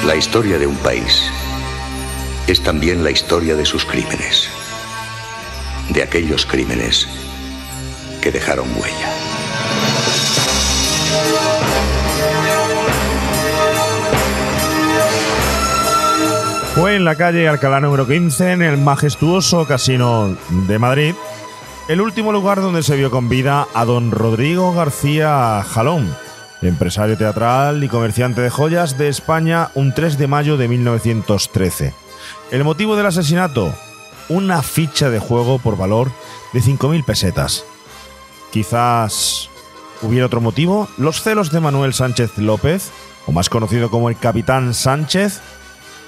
La historia de un país es también la historia de sus crímenes, de aquellos crímenes que dejaron huella. Fue en la calle Alcalá número 15, en el majestuoso Casino de Madrid, el último lugar donde se vio con vida a don Rodrigo García Jalón, empresario teatral y comerciante de joyas de España, un 3 de mayo de 1913. El motivo del asesinato: una ficha de juego por valor de 5.000 pesetas. Quizás hubiera otro motivo: los celos de Manuel Sánchez López, o más conocido como el Capitán Sánchez,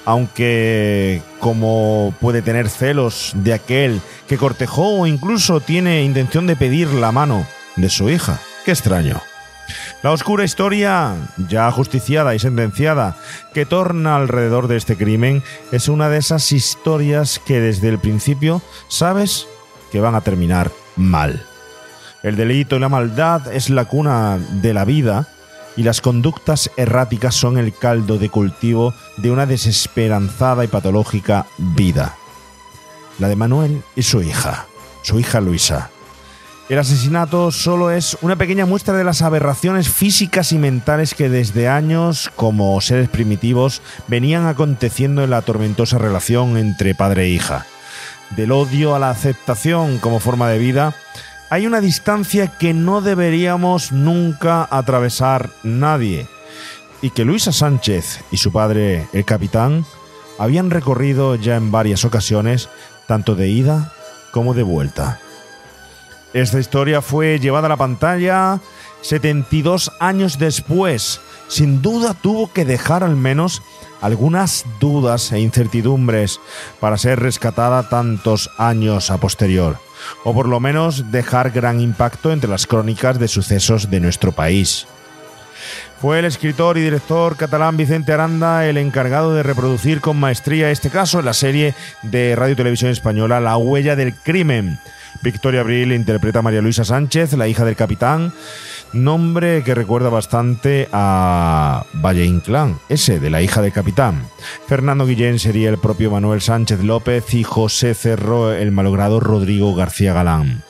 aunque como puede tener celos de aquel que cortejó o incluso tiene intención de pedir la mano de su hija. ¡Qué extraño! La oscura historia, ya ajusticiada y sentenciada, que torna alrededor de este crimen es una de esas historias que desde el principio sabes que van a terminar mal. El delito y la maldad es la cuna de la vida y las conductas erráticas son el caldo de cultivo de una desesperanzada y patológica vida. La de Manuel y su hija Luisa. El asesinato solo es una pequeña muestra de las aberraciones físicas y mentales que desde años, como seres primitivos, venían aconteciendo en la tormentosa relación entre padre e hija. Del odio a la aceptación como forma de vida, hay una distancia que no deberíamos nunca atravesar nadie, y que Luisa Sánchez y su padre, el capitán, habían recorrido ya en varias ocasiones, tanto de ida como de vuelta. Esta historia fue llevada a la pantalla 72 años después. Sin duda tuvo que dejar al menos algunas dudas e incertidumbres para ser rescatada tantos años a posterior, o por lo menos dejar gran impacto entre las crónicas de sucesos de nuestro país. Fue el escritor y director catalán Vicente Aranda el encargado de reproducir con maestría este caso en la serie de Radio Televisión Española La huella del crimen. Victoria Abril interpreta a María Luisa Sánchez, la hija del capitán, nombre que recuerda bastante a Valle Inclán, ese de la hija del capitán. Fernando Guillén sería el propio Manuel Sánchez López y José Cerro el malogrado Rodrigo García Galán.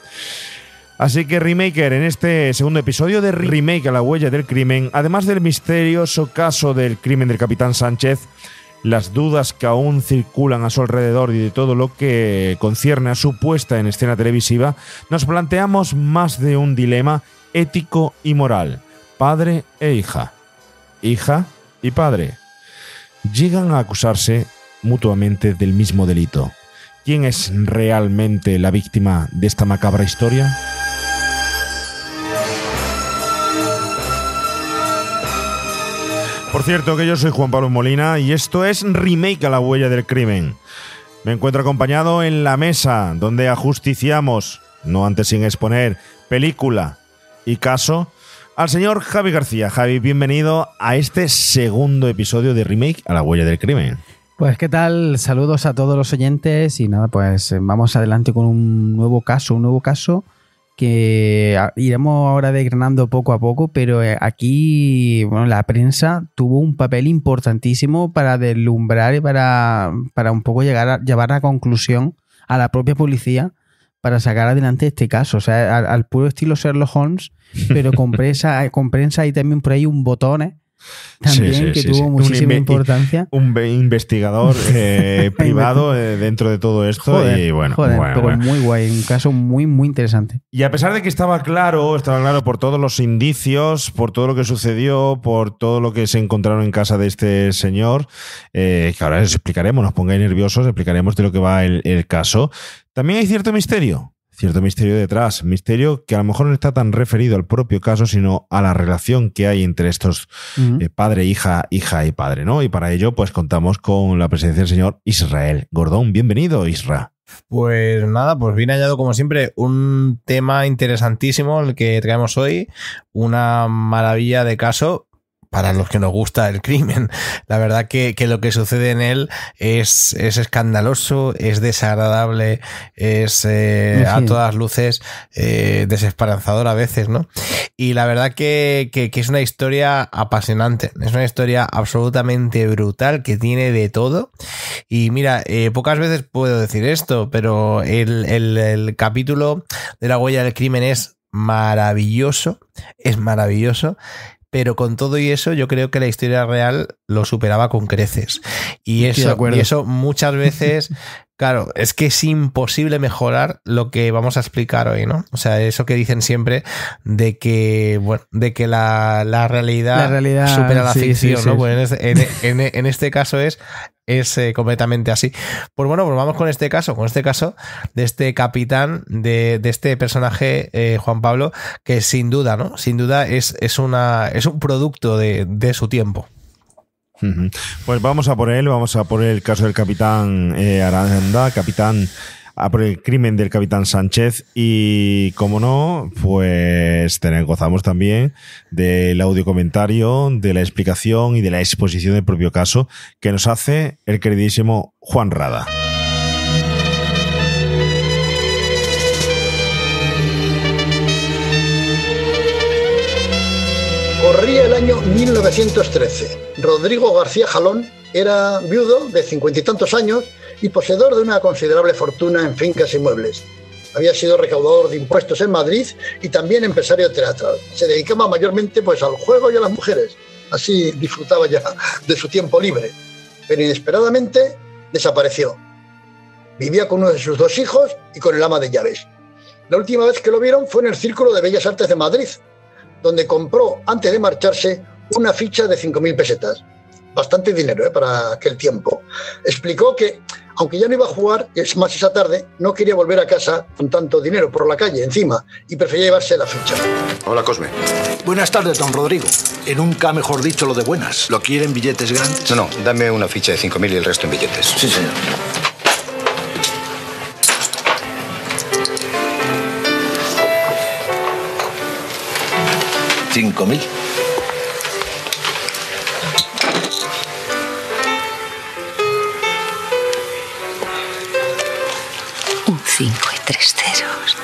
Así que Remaker, en este segundo episodio de Remake a la huella del crimen, además del misterioso caso del crimen del capitán Sánchez, las dudas que aún circulan a su alrededor y de todo lo que concierne a su puesta en escena televisiva, nos planteamos más de un dilema ético y moral. Padre e hija. Hija y padre. Llegan a acusarse mutuamente del mismo delito. ¿Quién es realmente la víctima de esta macabra historia? Por cierto, que yo soy Juan Pablo Molina y esto es Remake a la huella del crimen. Me encuentro acompañado en la mesa donde ajusticiamos, no antes sin exponer, película y caso, al señor Javi García. Javi, bienvenido a este segundo episodio de Remake a la huella del crimen. Pues qué tal, saludos a todos los oyentes y nada, pues vamos adelante con un nuevo caso que iremos ahora desgranando poco a poco, pero aquí bueno, la prensa tuvo un papel importantísimo para deslumbrar y para un poco llevar a conclusión a la propia policía para sacar adelante este caso, o sea, al puro estilo Sherlock Holmes, pero con prensa y también por ahí un botones también que tuvo muchísima importancia. Un investigador privado dentro de todo esto. Joder, y bueno. Muy guay, un caso muy, muy interesante. Y a pesar de que estaba claro por todos los indicios, por todo lo que sucedió, por todo lo que se encontraron en casa de este señor, que ahora les explicaremos, nos pongáis nerviosos, explicaremos de lo que va el caso. También hay cierto misterio detrás, misterio que a lo mejor no está tan referido al propio caso, sino a la relación que hay entre estos padre, hija y padre, ¿no? Y para ello, pues contamos con la presencia del señor Israel Gordón. Bienvenido, Isra. Pues nada, pues bien hallado como siempre, un tema interesantísimo el que traemos hoy, una maravilla de caso. para los que nos gusta el crimen. La verdad que lo que sucede en él es escandaloso, es desagradable, es a todas luces desesperanzador a veces, ¿no? Y la verdad que es una historia apasionante, es una historia absolutamente brutal que tiene de todo. Y mira, pocas veces puedo decir esto, pero el capítulo de La huella del crimen es maravilloso, pero con todo y eso yo creo que la historia real lo superaba con creces. Y eso muchas veces, claro, es que es imposible mejorar lo que vamos a explicar hoy, ¿no? O sea, eso que dicen siempre de que, bueno, de que la realidad supera la ficción, ¿no? Sí. Pues en este caso es completamente así. Pues bueno, pues vamos con este caso de este capitán, de este personaje, Juan Pablo, que sin duda, ¿no? Sin duda es un producto de su tiempo. Pues vamos a por el caso del capitán Aranda, a por el crimen del capitán Sánchez, y como no, pues gozamos también del audio comentario, de la explicación y de la exposición del propio caso que nos hace el queridísimo Juan Rada. Corría el año 1913. Rodrigo García Jalón era viudo de 50 y tantos años y poseedor de una considerable fortuna en fincas y muebles. Había sido recaudador de impuestos en Madrid y también empresario teatral. Se dedicaba mayormente pues, al juego y a las mujeres. Así disfrutaba ya de su tiempo libre. Pero inesperadamente desapareció. Vivía con uno de sus 2 hijos y con el ama de llaves. La última vez que lo vieron fue en el Círculo de Bellas Artes de Madrid, donde compró, antes de marcharse, una ficha de 5.000 pesetas. Bastante dinero para aquel tiempo. Explicó que, aunque ya no iba a jugar, es más esa tarde, no quería volver a casa con tanto dinero por la calle encima y prefería llevarse la ficha. Hola, Cosme. Buenas tardes, don Rodrigo. Nunca mejor dicho lo de buenas. ¿Lo quieren billetes grandes? No, dame una ficha de 5.000 y el resto en billetes. Sí, señor. ¿5.000? Un 5 y 3 ceros.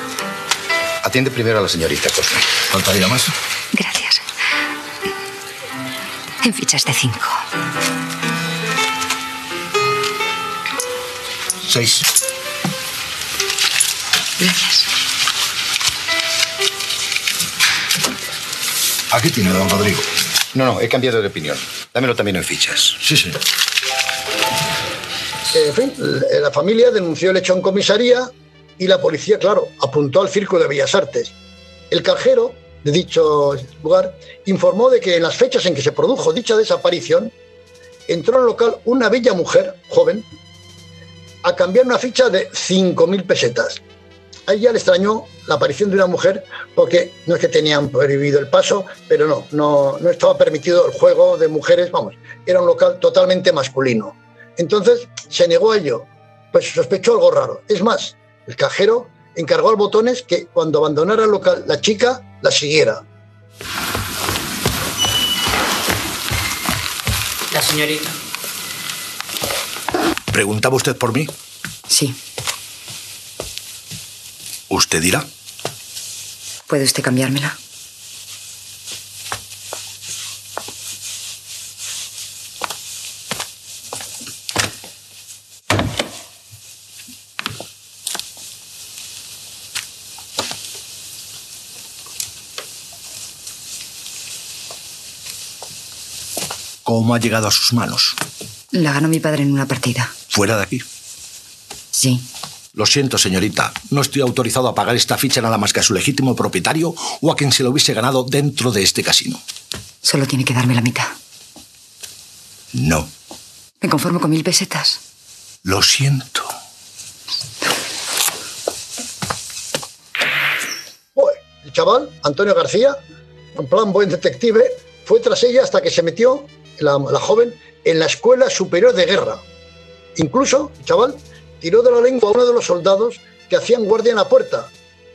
Atiende primero a la señorita, Cosme. ¿Faltaría más? Gracias. En fichas de 5. 6. Gracias. Aquí tiene, don Rodrigo. No, he cambiado de opinión. Dámelo también en fichas. Sí, señor. En fin, la familia denunció el hecho en comisaría y la policía, claro, apuntó al Círculo de Bellas Artes. El cajero de dicho lugar informó de que en las fechas en que se produjo dicha desaparición entró al local una bella mujer, joven, a cambiar una ficha de 5.000 pesetas. A ella le extrañó la aparición de una mujer porque no es que tenían prohibido el paso, pero no estaba permitido el juego de mujeres, vamos, era un local totalmente masculino. Entonces se negó a ello, pues sospechó algo raro. Es más, el cajero encargó al Botones que cuando abandonara el local la chica la siguiera. La señorita. ¿Preguntaba usted por mí? Sí. ¿Usted dirá? ¿Puede usted cambiármela? ¿Cómo ha llegado a sus manos? La ganó mi padre en una partida. ¿Fuera de aquí? Sí. Lo siento, señorita. No estoy autorizado a pagar esta ficha nada más que a su legítimo propietario o a quien se lo hubiese ganado dentro de este casino. Solo tiene que darme la mitad. No. Me conformo con 1.000 pesetas. Lo siento. El chaval, Antonio García, en plan buen detective, fue tras ella hasta que se metió, la joven, en la Escuela Superior de Guerra. Incluso, el chaval tiró de la lengua a uno de los soldados que hacían guardia en la puerta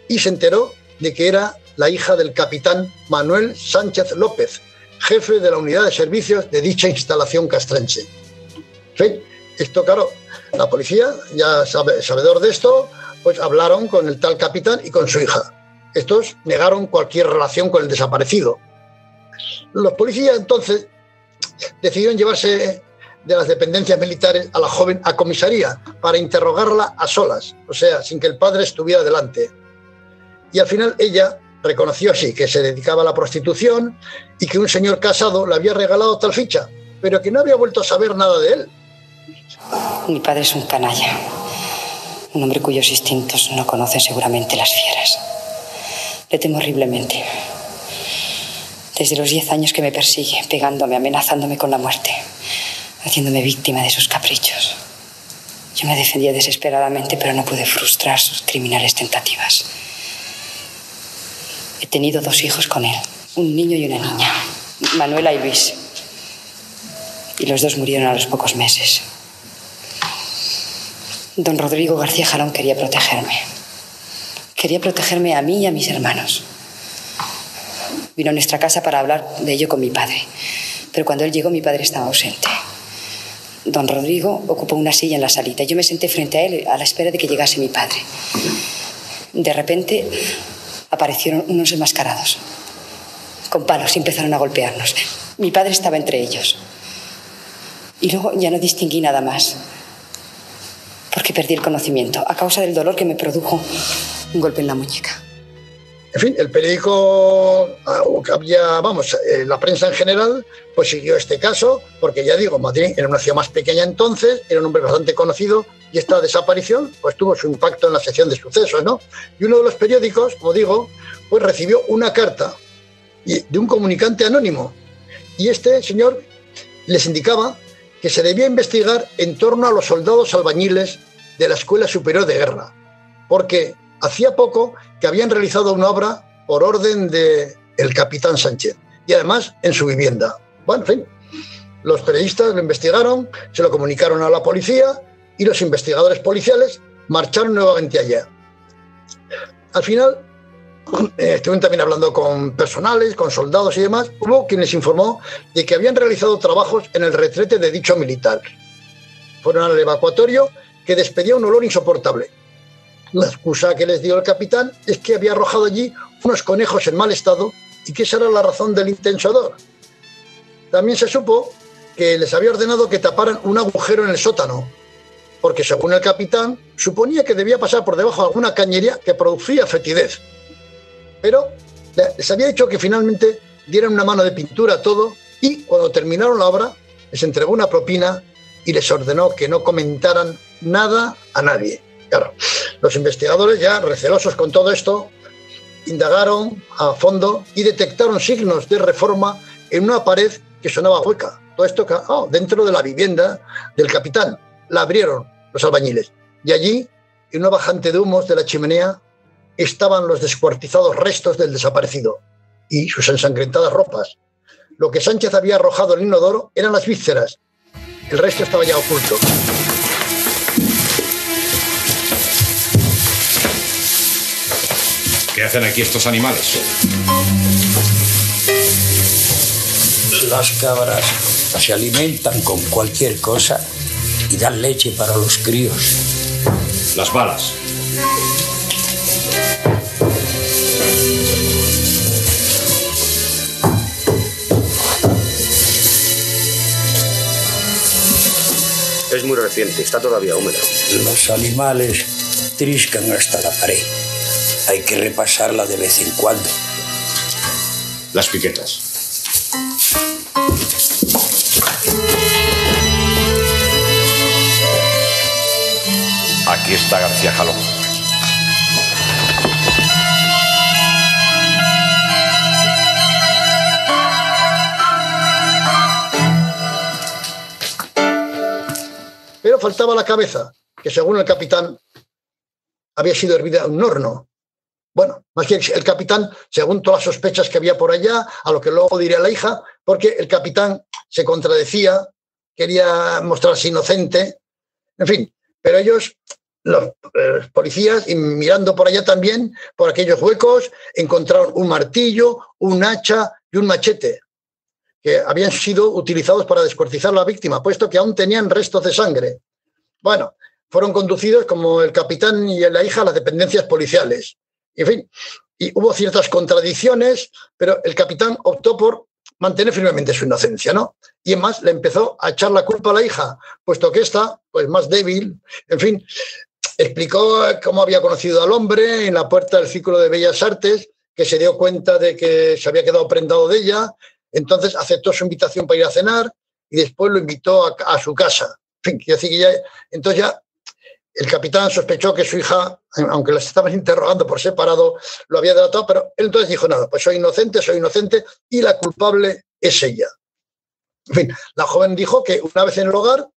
y se enteró de que era la hija del capitán Manuel Sánchez López, jefe de la unidad de servicios de dicha instalación castrense. En fin, esto, claro, la policía, ya sabedor de esto, pues hablaron con el tal capitán y con su hija. Estos negaron cualquier relación con el desaparecido. Los policías entonces decidieron llevarse de las dependencias militares a la joven a comisaría para interrogarla a solas, o sea, sin que el padre estuviera delante. Y al final ella reconoció así que se dedicaba a la prostitución y que un señor casado le había regalado tal ficha, pero que no había vuelto a saber nada de él. Mi padre es un canalla, un hombre cuyos instintos no conocen seguramente las fieras. Le temo horriblemente. Desde los 10 años que me persigue, pegándome, amenazándome con la muerte, haciéndome víctima de sus caprichos. Yo me defendía desesperadamente, pero no pude frustrar sus criminales tentativas. He tenido 2 hijos con él, un niño y una niña, Manuela y Luis. Y los 2 murieron a los pocos meses. Don Rodrigo García Jalón quería protegerme. Quería protegerme a mí y a mis hermanos. Vino a nuestra casa para hablar de ello con mi padre. Pero cuando él llegó, mi padre estaba ausente. Don Rodrigo ocupó una silla en la salita. Yo me senté frente a él a la espera de que llegase mi padre. De repente aparecieron unos enmascarados. Con palos y empezaron a golpearnos. Mi padre estaba entre ellos. Y luego ya no distinguí nada más. Porque perdí el conocimiento a causa del dolor que me produjo un golpe en la muñeca. En fin, el periódico, la prensa en general, pues siguió este caso, porque ya digo, Madrid era una ciudad más pequeña entonces, era un hombre bastante conocido, y esta desaparición pues tuvo su impacto en la sección de sucesos, ¿no? Y uno de los periódicos, como digo, pues recibió una carta de un comunicante anónimo, y este señor les indicaba que se debía investigar en torno a los soldados albañiles de la Escuela Superior de Guerra, porque hacía poco que habían realizado una obra por orden del capitán Sánchez, y además en su vivienda. Bueno, en fin, los periodistas lo investigaron, se lo comunicaron a la policía, y los investigadores policiales marcharon nuevamente allá. Al final, estuvieron también hablando con personales, con soldados y demás. Hubo quien les informó de que habían realizado trabajos en el retrete de dicho militar. Fueron al evacuatorio, que despedía un olor insoportable. La excusa que les dio el capitán es que había arrojado allí unos conejos en mal estado y que esa era la razón del intenso hedor. También se supo que les había ordenado que taparan un agujero en el sótano, porque según el capitán suponía que debía pasar por debajo de alguna cañería que producía fetidez. Pero les había dicho que finalmente dieran una mano de pintura a todo, y cuando terminaron la obra les entregó una propina y les ordenó que no comentaran nada a nadie. Claro, los investigadores, ya recelosos con todo esto, indagaron a fondo y detectaron signos de reforma en una pared que sonaba hueca. Todo esto dentro de la vivienda del capitán. La abrieron los albañiles, y allí, en una bajante de humos de la chimenea, estaban los descuartizados restos del desaparecido y sus ensangrentadas ropas. Lo que Sánchez había arrojado al inodoro eran las vísceras. El resto estaba ya oculto. ¿Qué hacen aquí estos animales? Las cabras se alimentan con cualquier cosa y dan leche para los críos. Las balas. Es muy reciente, está todavía húmedo. Los animales triscan hasta la pared. Hay que repasarla de vez en cuando. Las piquetas. Aquí está García Jalón. Pero faltaba la cabeza, que según el capitán había sido hervida en un horno. Bueno, más que el capitán, según todas las sospechas que había por allá, a lo que luego diría la hija, porque el capitán se contradecía, quería mostrarse inocente, en fin. Pero ellos, los policías, y mirando por allá también, por aquellos huecos, encontraron un martillo, un hacha y un machete, que habían sido utilizados para descuartizar a la víctima, puesto que aún tenían restos de sangre. Bueno, fueron conducidos como el capitán y la hija a las dependencias policiales. En fin, y hubo ciertas contradicciones, pero el capitán optó por mantener firmemente su inocencia, ¿no? Y además le empezó a echar la culpa a la hija, puesto que esta, pues más débil, en fin, explicó cómo había conocido al hombre en la puerta del Círculo de Bellas Artes, que se dio cuenta de que se había quedado prendado de ella, entonces aceptó su invitación para ir a cenar y después lo invitó a su casa. En fin, quiero decir que ya, entonces ya el capitán sospechó que su hija, aunque las estaban interrogando por separado, lo había delatado, pero él entonces dijo, nada, pues soy inocente y la culpable es ella. En fin, la joven dijo que una vez en el hogar,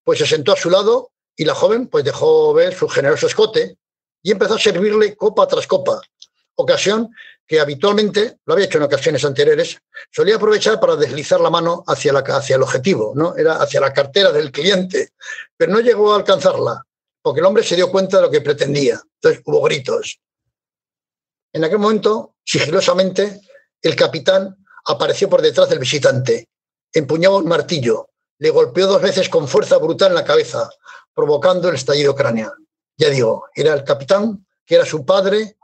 pues se sentó a su lado y la joven pues dejó ver su generoso escote y empezó a servirle copa tras copa, ocasión que habitualmente, lo había hecho en ocasiones anteriores, solía aprovechar para deslizar la mano hacia el objetivo, ¿no? Era hacia la cartera del cliente, pero no llegó a alcanzarla, porque el hombre se dio cuenta de lo que pretendía. Entonces hubo gritos. En aquel momento, sigilosamente, el capitán apareció por detrás del visitante, empuñaba un martillo, le golpeó 2 veces con fuerza brutal en la cabeza, provocando el estallido craneal. Ya digo, era el capitán, que era su padre,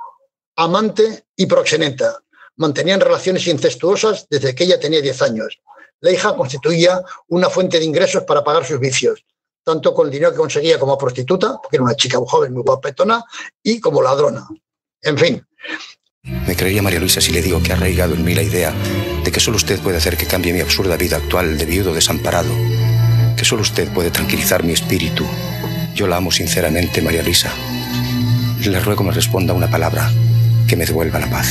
amante y proxeneta. Mantenían relaciones incestuosas desde que ella tenía 10 años. La hija constituía una fuente de ingresos para pagar sus vicios, tanto con el dinero que conseguía como prostituta, porque era una chica joven muy guapetona, y como ladrona. En fin. Me creería, María Luisa, si le digo que ha arraigado en mí la idea de que solo usted puede hacer que cambie mi absurda vida actual de viudo desamparado, que solo usted puede tranquilizar mi espíritu. Yo la amo sinceramente, María Luisa. Le ruego me responda una palabra que me devuelva la paz.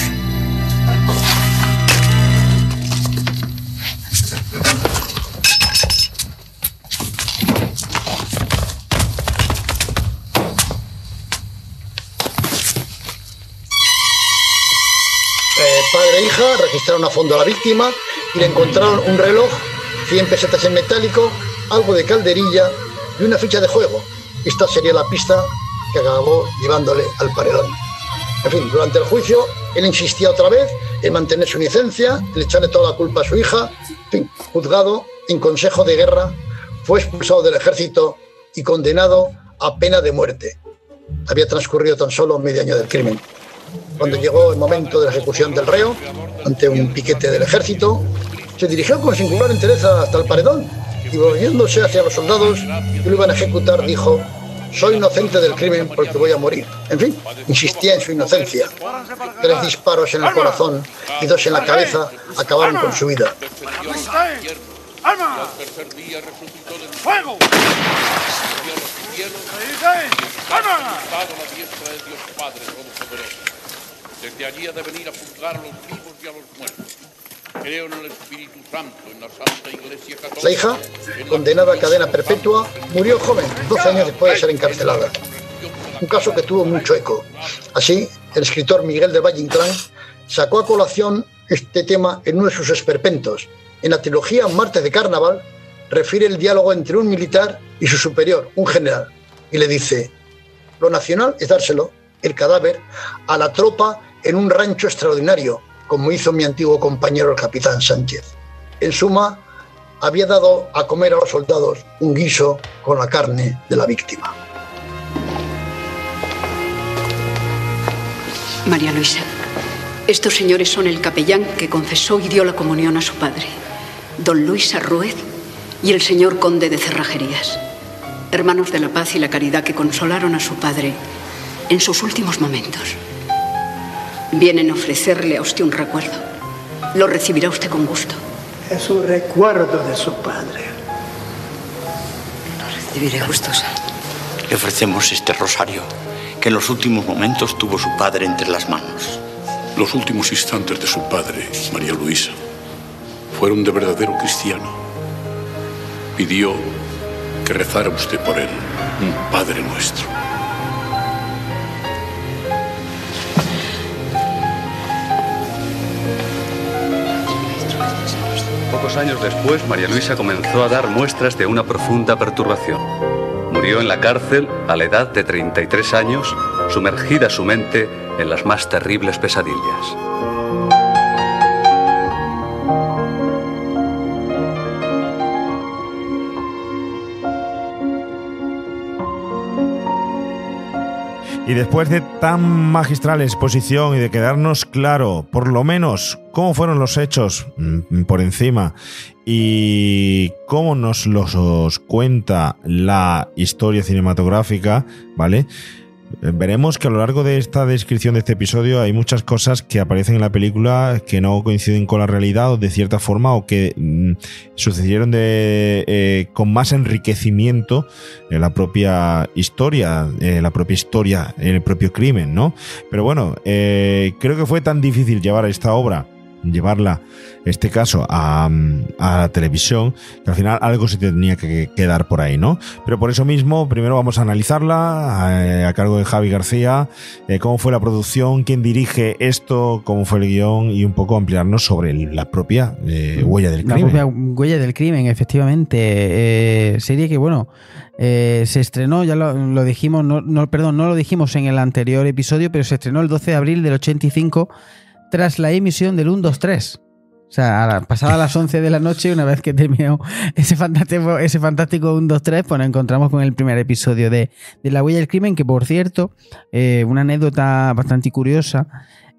Padre e hija registraron a fondo a la víctima y le encontraron un reloj, 100 pesetas en metálico, algo de calderilla y una ficha de juego. Esta sería la pista que acabó llevándole al paredón. En fin, durante el juicio, él insistía otra vez en mantener su inocencia, en echarle toda la culpa a su hija. En fin, juzgado en consejo de guerra, fue expulsado del ejército y condenado a pena de muerte. Había transcurrido tan solo medio año del crimen. Cuando llegó el momento de la ejecución del reo, ante un piquete del ejército, se dirigió con singular entereza hasta el paredón y, volviéndose hacia los soldados que lo iban a ejecutar, dijo: soy inocente del crimen porque voy a morir. En fin, insistía en su inocencia. 3 disparos en el corazón y 2 en la cabeza acabaron con su vida. ¡Alma! ¡Fuego! ¡Alma! Desde allí ha de venir a juzgar a los vivos y a los muertos. Creo en el Espíritu Santo, en la Santa Iglesia Católica. La hija, condenada a cadena perpetua, murió joven, 12 años después de ser encarcelada. Un caso que tuvo mucho eco. Así, el escritor Miguel de Valle Inclán sacó a colación este tema en uno de sus esperpentos. En la trilogía Martes de Carnaval, refiere el diálogo entre un militar y su superior, un general, y le dice: lo nacional es dárselo, el cadáver, a la tropa en un rancho extraordinario, como hizo mi antiguo compañero el capitán Sánchez. En suma, había dado a comer a los soldados un guiso con la carne de la víctima. María Luisa, estos señores son el capellán que confesó y dio la comunión a su padre, don Luis Arruez, y el señor conde de Cerrajerías, hermanos de la paz y la caridad que consolaron a su padre en sus últimos momentos. Vienen a ofrecerle a usted un recuerdo. Lo recibirá usted con gusto. Es un recuerdo de su padre. Lo recibiré gustosa. Le ofrecemos este rosario que en los últimos momentos tuvo su padre entre las manos. Los últimos instantes de su padre, María Luisa, fueron de verdadero cristiano. Pidió que rezara usted por él, un Padre Nuestro. Pocos años después, María Luisa comenzó a dar muestras de una profunda perturbación. Murió en la cárcel a la edad de 33 años, sumergida su mente en las más terribles pesadillas. Y después de tan magistral exposición y de quedarnos claro, por lo menos, cómo fueron los hechos por encima y cómo nos los cuenta la historia cinematográfica, ¿vale? Veremos que a lo largo de esta descripción de este episodio hay muchas cosas que aparecen en la película que no coinciden con la realidad o de cierta forma o que sucedieron con más enriquecimiento en la propia historia, el propio crimen, ¿no? Pero bueno, creo que fue tan difícil llevarla, este caso, a la televisión, que al final algo se tenía que quedar por ahí, ¿no? Pero por eso mismo, primero vamos a analizarla a cargo de Javi García, cómo fue la producción, quién dirige esto, cómo fue el guión y un poco ampliarnos sobre la propia huella del crimen. La propia huella del crimen, efectivamente. Serie que, bueno, se estrenó, ya lo dijimos, no lo dijimos en el anterior episodio, pero se estrenó el 12 de abril del 85 tras la emisión del 1, 2, 3. O sea, pasada las 11 de la noche, una vez que terminó ese fantástico 1, 2, 3, pues nos encontramos con el primer episodio de La huella del crimen, que por cierto, una anécdota bastante curiosa,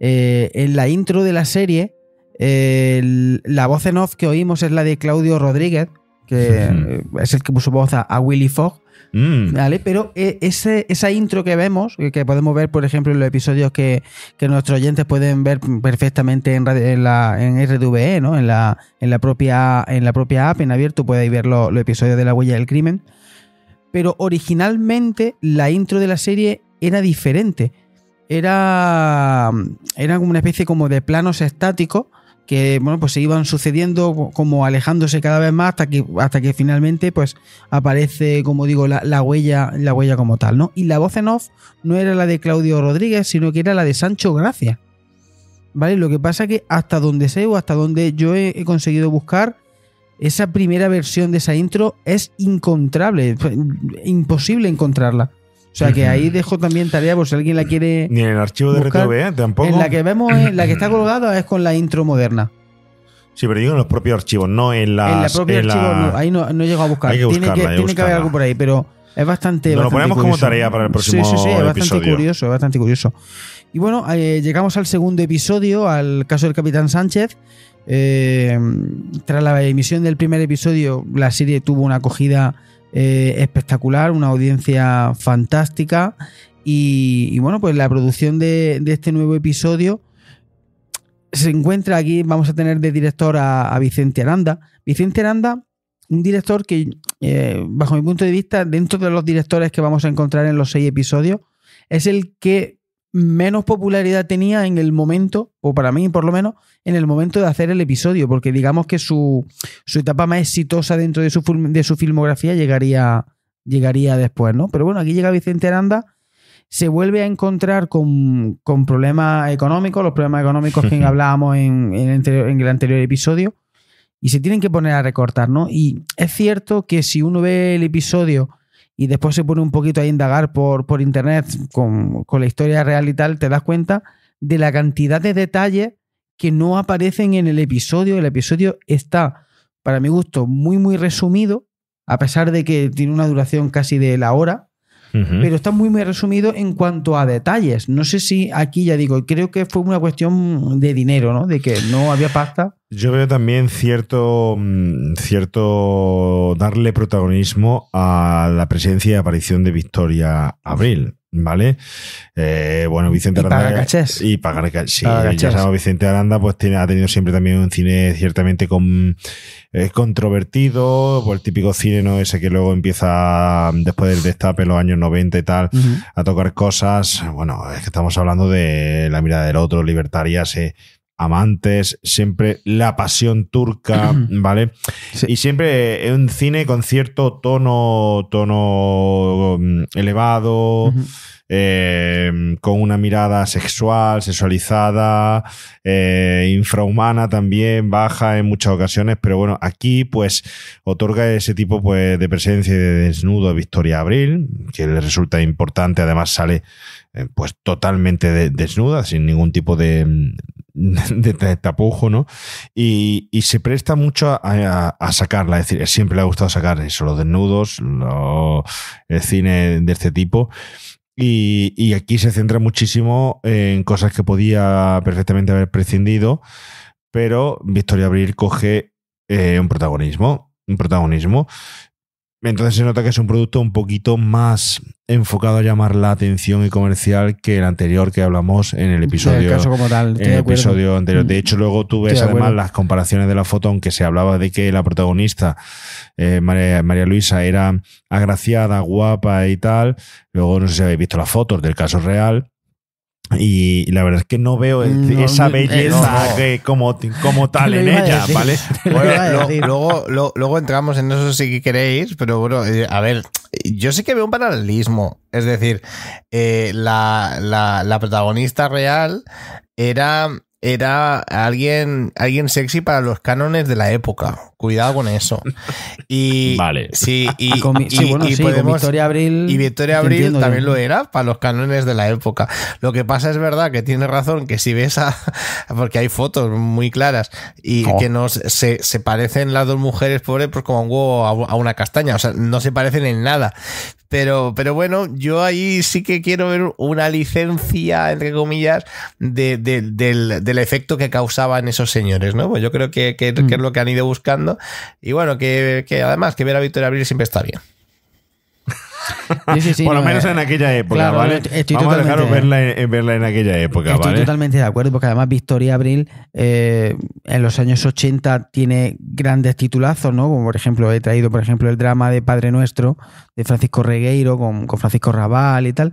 en la intro de la serie, la voz en off que oímos es la de Claudio Rodríguez, que es el que puso voz a Willy Fogg. ¿Vale? Pero esa intro que vemos, que podemos ver por ejemplo en los episodios que nuestros oyentes pueden ver perfectamente en RTVE, ¿no? en la propia app en abierto podéis ver los episodios de La huella del crimen, pero originalmente la intro de la serie era diferente, era como una especie como de planos estáticos que, bueno, pues se iban sucediendo como alejándose cada vez más hasta que finalmente pues aparece, como digo, la huella como tal, ¿no? Y la voz en off no era la de Claudio Rodríguez, sino que era la de Sancho Gracia, ¿vale? Lo que pasa que hasta donde yo he conseguido buscar, esa primera versión de esa intro es incontrable, imposible encontrarla. O sea que ahí dejo también tarea por si alguien la quiere. Ni en el archivo de RTV tampoco. En la que vemos, la que está colgada es con la intro moderna. Sí, pero digo en los propios archivos, no en las. En la propia archivo, no, ahí no he llegado a buscar. Hay que buscarla, tiene que haber algo por ahí, pero es bastante. Nos lo ponemos curioso. Como tarea para el próximo sí, es episodio. bastante curioso. Y bueno, llegamos al segundo episodio, al caso del Capitán Sánchez. Tras la emisión del primer episodio, la serie tuvo una acogida espectacular, una audiencia fantástica y bueno, pues la producción de este nuevo episodio se encuentra aquí. Vamos a tener de director a Vicente Aranda. Vicente Aranda, un director que bajo mi punto de vista, dentro de los directores que vamos a encontrar en los 6 episodios, es el que menos popularidad tenía en el momento, o para mí por lo menos, en el momento de hacer el episodio, porque digamos que su etapa más exitosa dentro de su filmografía llegaría después, ¿no? Pero bueno, aquí llega Vicente Aranda, se vuelve a encontrar con problemas económicos, los problemas económicos que hablábamos en el anterior episodio, y se tienen que poner a recortar, ¿no? Y es cierto que si uno ve el episodio y después se pone un poquito a indagar por internet con la historia real y tal, te das cuenta de la cantidad de detalles que no aparecen en el episodio. El episodio está, para mi gusto, muy, muy resumido, a pesar de que tiene una duración casi de la hora, pero está muy, muy resumido en cuanto a detalles. No sé si aquí, ya digo, creo que fue una cuestión de dinero, ¿no? De que no había pasta. Yo veo también cierto darle protagonismo a la presencia y aparición de Victoria Abril, ¿vale? Bueno, Vicente Aranda. Paga cachés. Y pagar cachés. Sí, ya sabemos, Vicente Aranda pues ha tenido siempre también un cine ciertamente controvertido, pues el típico cine, ¿no? Ese que luego empieza después del destape en los años 90 y tal, a tocar cosas. Bueno, es que estamos hablando de La mirada del otro, Libertarias, Amantes, siempre La pasión turca, ¿vale? Sí. Y siempre es un cine con cierto tono elevado, con una mirada sexualizada, infrahumana también, baja en muchas ocasiones, pero bueno, aquí pues otorga ese tipo pues de presencia y de desnudo a Victoria Abril, que le resulta importante. Además sale pues totalmente desnuda, sin ningún tipo de tapujo, ¿no? Y se presta mucho a sacarla, es decir, siempre le ha gustado sacar eso, los desnudos, el cine de este tipo. Y aquí se centra muchísimo en cosas que podía perfectamente haber prescindido, pero Victoria Abril coge un protagonismo. Entonces se nota que es un producto un poquito más enfocado a llamar la atención y comercial que el anterior que hablamos en el episodio, el caso como tal, en el episodio anterior. De hecho, luego tú ves además las comparaciones de la foto, aunque se hablaba de que la protagonista, María Luisa, era agraciada, guapa y tal. Luego no sé si habéis visto las fotos del caso real. Y la verdad es que no veo esa belleza como tal en ella, ¿vale? Bueno, luego entramos en eso si queréis, pero bueno, a ver, yo sí que veo un paralelismo. Es decir, la protagonista real era alguien sexy para los cánones de la época. Cuidado con eso. Y vale. Sí, y podemos, Victoria Abril. Y Victoria Abril también lo era para los cánones de la época. Lo que pasa es verdad que tienes razón, que si ves porque hay fotos muy claras y que se parecen las dos mujeres pobres pues como un huevo a una castaña. O sea, no se parecen en nada. Pero bueno, yo ahí sí que quiero ver una licencia, entre comillas, del efecto que causaban esos señores, ¿no? Pues yo creo que es lo que han ido buscando. Y bueno, que además que ver a Victoria Abril siempre está bien. Sí, por lo menos en aquella época, claro, ¿vale? Vamos a dejaros verla en aquella época, estoy ¿vale? Totalmente de acuerdo, porque además Victoria Abril en los años 80 tiene grandes titulazos, ¿no? Como por ejemplo, he traído por ejemplo el drama de Padre Nuestro de Francisco Regueiro con Francisco Rabal y tal,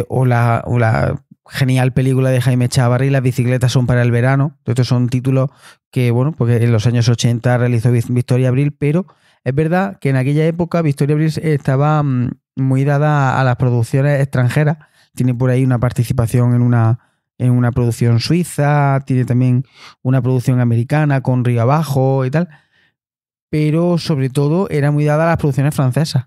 o la genial película de Jaime Chávarri, Las bicicletas son para el verano. Estos son títulos que, bueno, porque en los años 80 realizó Victoria Abril, pero es verdad que en aquella época Victoria Abril estaba muy dada a las producciones extranjeras. Tiene por ahí una participación en una producción suiza, tiene también una producción americana con Río Abajo y tal, pero sobre todo era muy dada a las producciones francesas.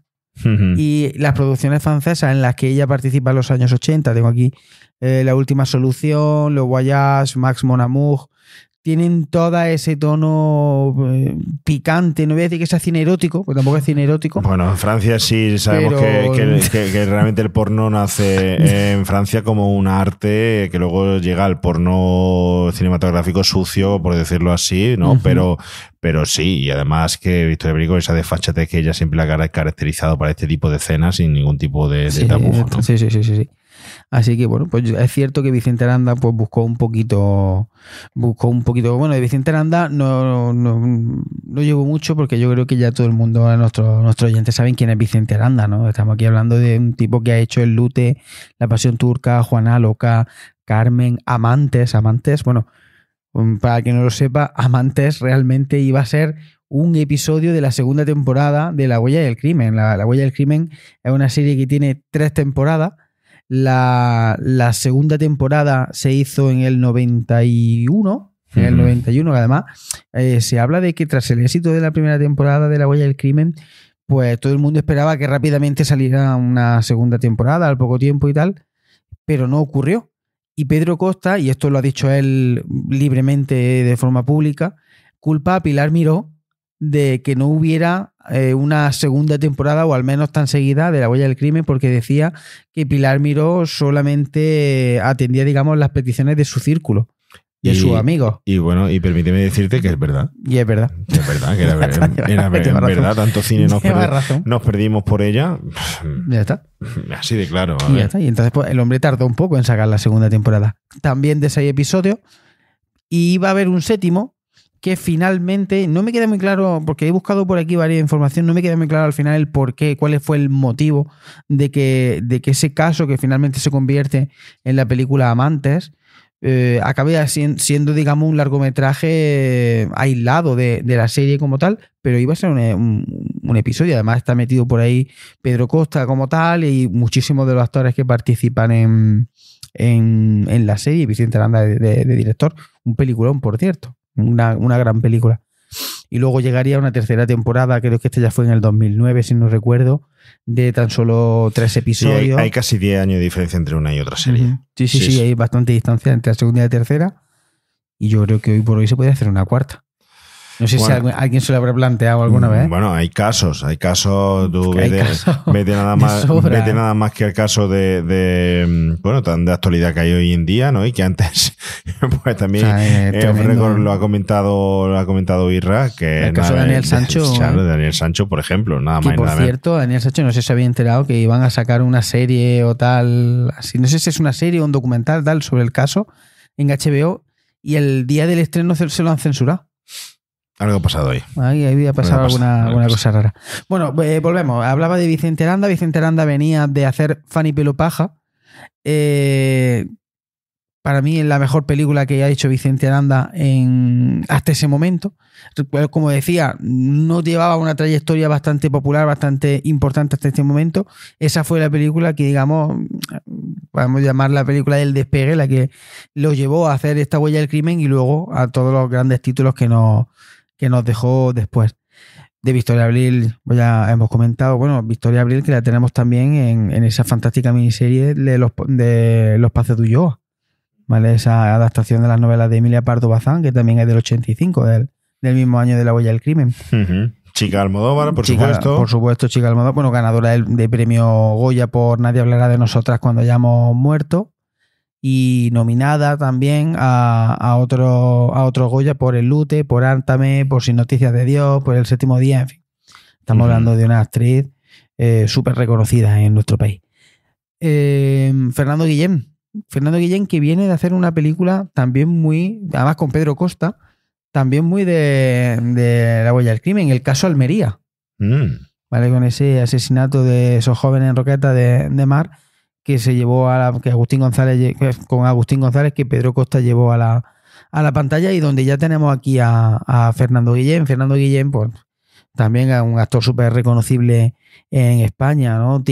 Y las producciones francesas en las que ella participa en los años 80, tengo aquí La Última Solución, Le Voyage, Max Mon Amour, tienen todo ese tono picante. No voy a decir que sea cine erótico, porque tampoco es cine erótico. Bueno, en Francia sí sabemos que realmente el porno nace en Francia como un arte que luego llega al porno cinematográfico sucio, por decirlo así, ¿no? Uh-huh. Pero sí, y además que Victoria Abril, esa desfachatez que ella siempre la ha caracterizado para este tipo de escenas sin ningún tipo de tabú, ¿no? Sí. Así que bueno, pues es cierto que Vicente Aranda pues buscó un poquito, bueno, de Vicente Aranda no llevo mucho, porque yo creo que ya todo el mundo, nuestros oyentes saben quién es Vicente Aranda, ¿no? Estamos aquí hablando de un tipo que ha hecho El Lute, La Pasión Turca, Juana Loca, Carmen, Amantes, bueno, para quien no lo sepa, Amantes realmente iba a ser un episodio de la segunda temporada de La Huella del Crimen. La Huella del Crimen es una serie que tiene 3 temporadas. La segunda temporada se hizo en el 91. En el 91, además, se habla de que tras el éxito de la primera temporada de La Huella del Crimen, pues todo el mundo esperaba que rápidamente saliera una segunda temporada al poco tiempo y tal, pero no ocurrió. Y Pedro Costa, y esto lo ha dicho él libremente de forma pública, culpa a Pilar Miró de que no hubiera una segunda temporada, o al menos tan seguida, de La Huella del Crimen, porque decía que Pilar Miró solamente atendía, digamos, las peticiones de su círculo, de sus amigos. Y bueno, y permíteme decirte que es verdad. Y es verdad. Es verdad, que era verdad, tanto cine nos perdimos por ella. Ya está. Así de claro. Y ya está. Y entonces pues, el hombre tardó un poco en sacar la segunda temporada. También de 6 episodios. Y iba a haber un séptimo, que finalmente no me queda muy claro, porque he buscado por aquí varias informaciones, no me queda muy claro al final el por qué, cuál fue el motivo de que ese caso, que finalmente se convierte en la película Amantes, acabe siendo, digamos, un largometraje aislado de la serie como tal, pero iba a ser un episodio. Además está metido por ahí Pedro Costa como tal y muchísimos de los actores que participan en la serie. Vicente Aranda de director. Un peliculón, por cierto. Una gran película. Y luego llegaría una tercera temporada, creo que esta ya fue en el 2009, si no recuerdo, de tan solo 3 episodios. Sí, hay casi 10 años de diferencia entre una y otra serie. Uh-huh. Sí, hay bastante distancia entre la segunda y la tercera. Y yo creo que hoy por hoy se puede hacer una cuarta. No sé si alguien se lo habrá planteado alguna vez. Bueno, hay casos. Tú vete nada más que el caso de actualidad que hay hoy en día, ¿no? Y que antes pues también lo ha comentado Irra, que el caso de Daniel Sancho. Claro, de Daniel Sancho, por ejemplo, nada más. Por cierto, Daniel Sancho no sé si se había enterado que iban a sacar una serie o tal, así, no sé si es una serie o un documental tal sobre el caso en HBO, y el día del estreno se lo han censurado. Algo ha pasado ahí. Ahí había pasado alguna cosa rara. Bueno, volvemos. Hablaba de Vicente Aranda. Vicente Aranda venía de hacer Fanny Pelo Paja. Para mí es la mejor película que ha hecho Vicente Aranda hasta ese momento. Como decía, no llevaba una trayectoria bastante popular, bastante importante hasta este momento. Esa fue la película que, digamos, podemos llamar la película del despegue, la que lo llevó a hacer esta Huella del Crimen y luego a todos los grandes títulos que nos dejó después. De Victoria Abril, ya hemos comentado, Victoria Abril, que la tenemos también en esa fantástica miniserie de Los Paces de Ulloa, ¿vale? Esa adaptación de las novelas de Emilia Pardo Bazán, que también es del 85, del mismo año de La Huella del Crimen. Uh-huh. Chica Almodóvar, por supuesto. Por supuesto, Chica Almodóvar, ganadora de premio Goya por Nadie hablará de nosotras cuando hayamos muerto, y nominada también a otro Goya por El Lute, por Ántame, por Sin Noticias de Dios, por El Séptimo Día, en fin. Estamos hablando de una actriz súper reconocida en nuestro país. Fernando Guillén, que viene de hacer una película también además con Pedro Costa, también muy de La Huella del Crimen, el caso Almería. ¿Vale? Con ese asesinato de esos jóvenes en Roqueta de Mar, que se llevó Agustín González, que Pedro Costa llevó a la pantalla, y donde ya tenemos aquí a Fernando Guillén. Fernando Guillén, pues también es un actor súper reconocible en España, ¿no?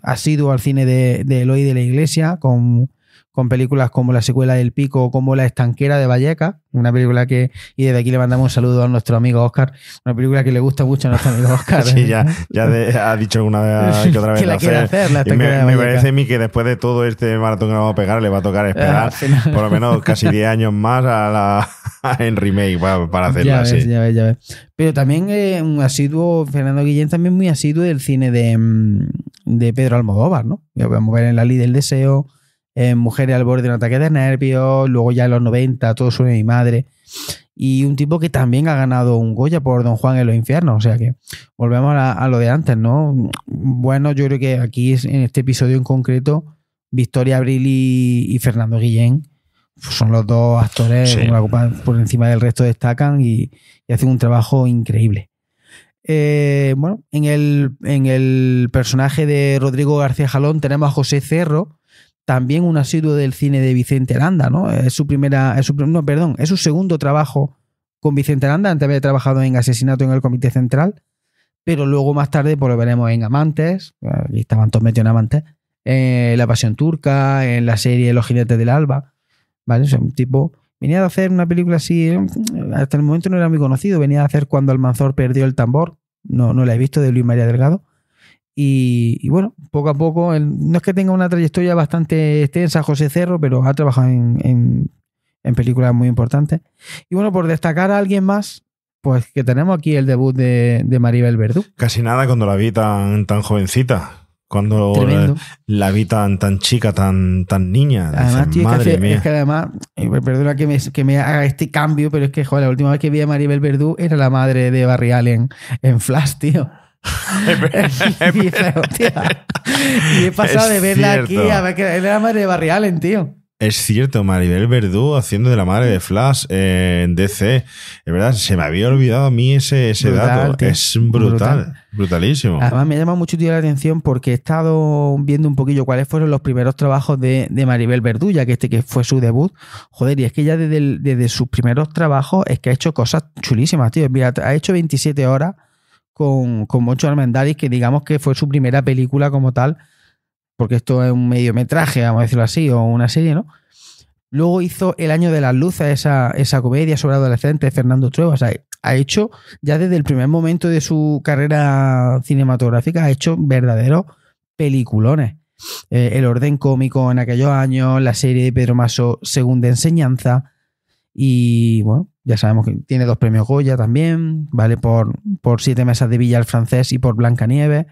Ha sido al cine de Eloy de la Iglesia, con películas como La secuela del Pico o como La estanquera de Vallecas, una película y desde aquí le mandamos un saludo a nuestro amigo Óscar, una película que le gusta mucho a nuestro amigo Óscar. Sí, ya ha dicho alguna vez que otra vez que la quiere hacer, La estanquera de Vallecas. Me parece a mí que después de todo este maratón que vamos a pegar, le va a tocar esperar por lo menos casi 10 años más en remake para hacerla así. Ya ves. Pero también un asiduo, Fernando Guillén, también muy asiduo del cine de Pedro Almodóvar, ¿no? Lo podemos ver en La Ley del Deseo, Mujeres al borde de un ataque de nervios, luego ya en los 90, Todo sobre mi madre, y un tipo que también ha ganado un Goya por Don Juan en los infiernos. O sea que volvemos a lo de antes, ¿no? Bueno, yo creo que aquí, en este episodio en concreto, Victoria Abril y Fernando Guillén son los dos actores que por encima del resto destacan y hacen un trabajo increíble. En el personaje de Rodrigo García Jalón tenemos a José Cerro, también un asiduo del cine de Vicente Aranda, ¿no? Es su segundo trabajo con Vicente Aranda. Antes había trabajado en Asesinato en el Comité Central, pero luego más tarde pues lo veremos en Amantes, y estaban todos metidos en Amantes, La Pasión Turca, en la serie Los Jinetes del Alba, ¿vale? O sea, un tipo venía de hacer una película así, hasta el momento no era muy conocido, venía de hacer Cuando Almanzor perdió el tambor, no la he visto, de Luis María Delgado. Y bueno, poco a poco, no es que tenga una trayectoria bastante extensa José Cerro, pero ha trabajado en películas muy importantes. Y bueno, por destacar a alguien más, pues que tenemos aquí el debut de Maribel Verdú. Casi nada cuando la vi tan jovencita, cuando la vi tan chica, tan niña. Además, tío, madre mía. Es que además, perdona que me haga este cambio, pero es que, joder, la última vez que vi a Maribel Verdú era la madre de Barrial en Flash, tío. Y he pasado de verla aquí a ver que era la madre de Barry Allen, tío. Es cierto, Maribel Verdú haciendo de la madre de Flash en DC. Es verdad, se me había olvidado a mí ese dato. Tío. Es brutalísimo. Además me llama mucho la atención porque he estado viendo un poquillo cuáles fueron los primeros trabajos de Maribel Verdú, ya que que fue su debut. Joder, y es que ya desde sus primeros trabajos es que ha hecho cosas chulísimas, tío. Mira, ha hecho 27 horas con Moncho Armendáriz, que digamos que fue su primera película como tal, porque esto es un mediometraje, vamos a decirlo así, o una serie, ¿no? Luego hizo El Año de las Luces, esa comedia sobre adolescentes de Fernando Trueba. O sea, ha hecho, ya desde el primer momento de su carrera cinematográfica, ha hecho verdaderos peliculones. El Orden Cómico en aquellos años, la serie de Pedro Maso, Segunda Enseñanza, y bueno, Ya sabemos que tiene 2 premios Goya también, ¿vale? Por 7 mesas de Villa el Francés y por Blancanieves.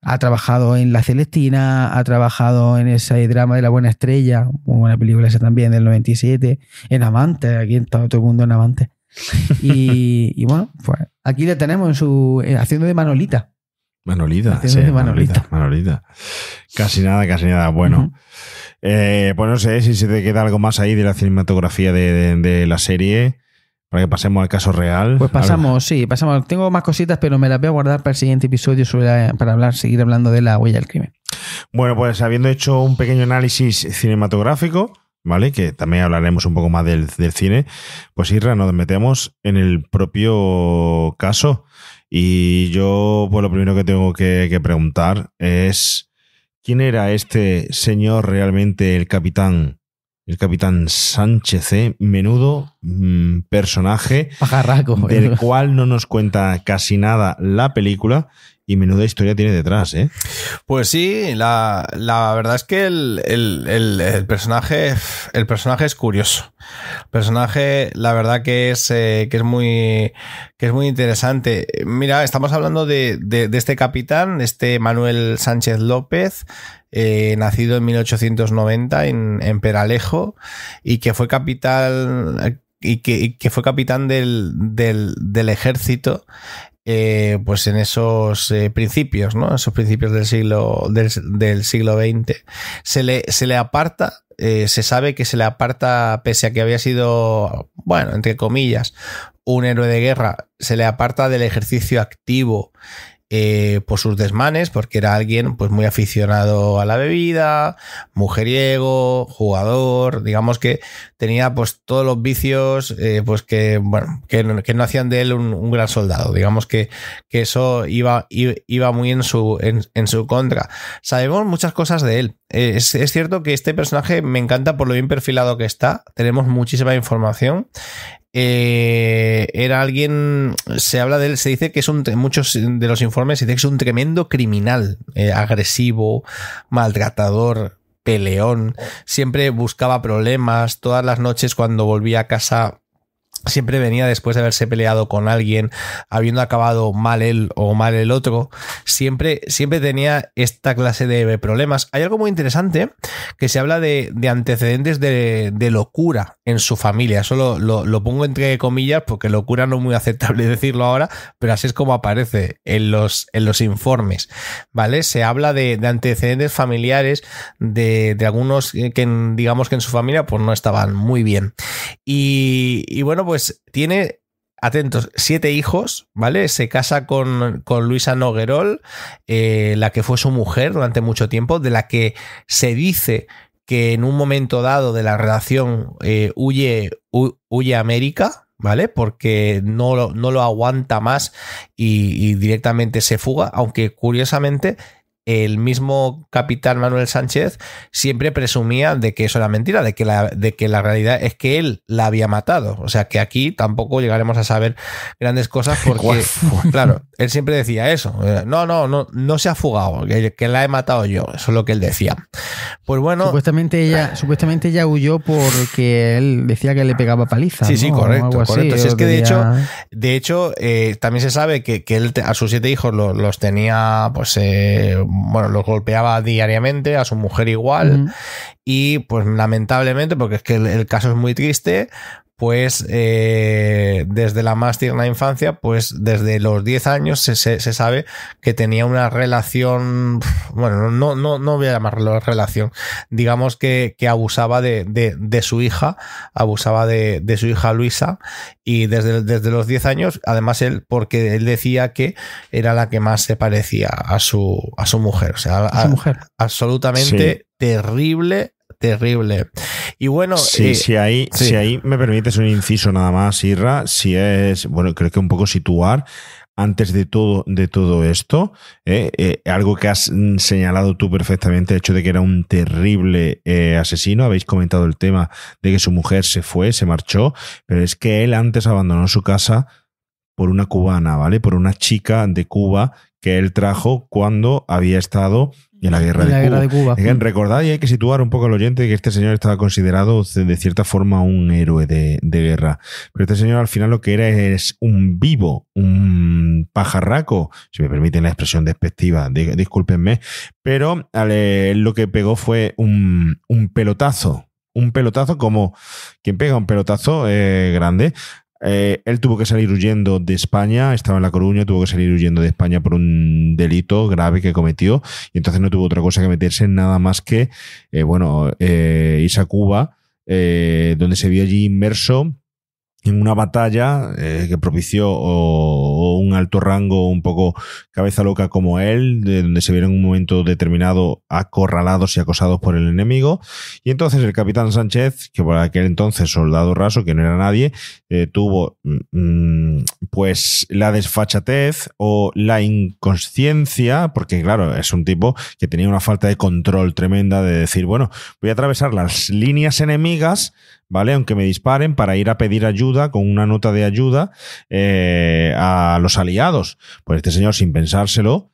Ha trabajado en La Celestina, ha trabajado en ese drama de La Buena Estrella, muy buena película esa también, del 97, en Amantes, aquí está todo el mundo en Amantes. Y bueno, pues aquí le tenemos haciendo de Manolita. Manolita. Casi nada. Bueno, pues no sé si se te queda algo más ahí de la cinematografía de la serie, para que pasemos al caso real. Pues pasamos. Tengo más cositas, pero me las voy a guardar para el siguiente episodio para seguir hablando de La Huella del Crimen. Bueno, pues habiendo hecho un pequeño análisis cinematográfico, ¿vale? Que también hablaremos un poco más del cine, pues Isra, nos metemos en el propio caso. Y yo, pues lo primero que tengo que preguntar es ¿quién era este señor realmente, el capitán Sánchez? Menudo personaje pajarraco, del cual no nos cuenta casi nada la película. Y menuda historia tiene detrás, ¿eh? Pues sí, la verdad es que el personaje es curioso. El personaje, la verdad que es muy interesante. Mira, estamos hablando de este capitán, Manuel Sánchez López, nacido en 1890 en Peralejo, y que fue capitán del ejército. Pues en esos principios, ¿no? Esos principios del siglo XX. Se le aparta, se sabe que se le aparta, pese a que había sido, bueno, entre comillas, un héroe de guerra, se le aparta del ejercicio activo por sus desmanes, porque era alguien pues muy aficionado a la bebida, mujeriego, jugador, digamos que tenía pues todos los vicios pues que no hacían de él un gran soldado. Digamos que eso iba muy en su contra. Sabemos muchas cosas de él. Es cierto que este personaje me encanta por lo bien perfilado que está. Tenemos muchísima información. Era alguien, se habla de él, se dice que es muchos de los informes se dice que es un tremendo criminal, agresivo, maltratador, peleón, siempre buscaba problemas. Todas las noches cuando volvía a casa siempre venía después de haberse peleado con alguien, habiendo acabado mal él o mal el otro. Siempre tenía esta clase de problemas. Hay algo muy interesante que se habla de antecedentes de locura en su familia. Eso lo pongo entre comillas porque locura no es muy aceptable decirlo ahora, pero así es como aparece en los informes, ¿vale? Se habla de antecedentes familiares de algunos que digamos que en su familia pues no estaban muy bien. Y bueno, pues tiene, atentos, 7 hijos, ¿vale? Se casa con Luisa Noguerol, la que fue su mujer durante mucho tiempo, de la que se dice que en un momento dado de la relación huye a América, ¿vale? Porque no lo aguanta más y directamente se fuga, aunque curiosamente el mismo capitán Manuel Sánchez siempre presumía de que eso era mentira, de que la realidad es que él la había matado. O sea que aquí tampoco llegaremos a saber grandes cosas porque, claro, él siempre decía eso. No se ha fugado, que la he matado yo. Eso es lo que él decía. Pues bueno. Supuestamente ella huyó porque él decía que le pegaba paliza. Sí, ¿no? Correcto. Si es que de hecho, también se sabe que él a sus 7 hijos los tenía, pues, los golpeaba diariamente, a su mujer igual. Y pues lamentablemente, porque es que el caso es muy triste, pues desde la más tierna infancia, pues desde los 10 años se sabe que tenía una relación, bueno, no voy a llamarlo relación, digamos que abusaba de su hija, abusaba de su hija Luisa, y desde los 10 años, además porque él decía que era la que más se parecía a su mujer, o sea, a su mujer. Absolutamente terrible. Y bueno, si ahí me permites un inciso nada más, Isra, creo que un poco situar antes de todo esto, algo que has señalado tú perfectamente, el hecho de que era un terrible asesino. Habéis comentado el tema de que su mujer se marchó, pero es que él antes abandonó su casa por una cubana, ¿vale? Por una chica de Cuba que él trajo cuando había estado en la guerra de Cuba. Recordad, y hay que situar un poco al oyente, que este señor estaba considerado de cierta forma un héroe de guerra. Pero este señor al final lo que era es un vivo, un pajarraco, si me permiten la expresión despectiva, discúlpenme, pero lo que pegó fue un pelotazo. Un pelotazo como quien pega un pelotazo grande. Él tuvo que salir huyendo de España, estaba en La Coruña, tuvo que salir huyendo de España por un delito grave que cometió, y entonces no tuvo otra cosa que meterse en nada más que irse a Cuba, donde se vio allí inmerso en una batalla que propició un alto rango, un poco cabeza loca como él, de donde se vieron en un momento determinado acorralados y acosados por el enemigo. Y entonces el capitán Sánchez, que por aquel entonces soldado raso, que no era nadie, tuvo pues la desfachatez o la inconsciencia, porque claro, es un tipo que tenía una falta de control tremenda de decir, bueno, voy a atravesar las líneas enemigas, ¿vale? Aunque me disparen, para ir a pedir ayuda con una nota de ayuda a los aliados. Pues este señor, sin pensárselo,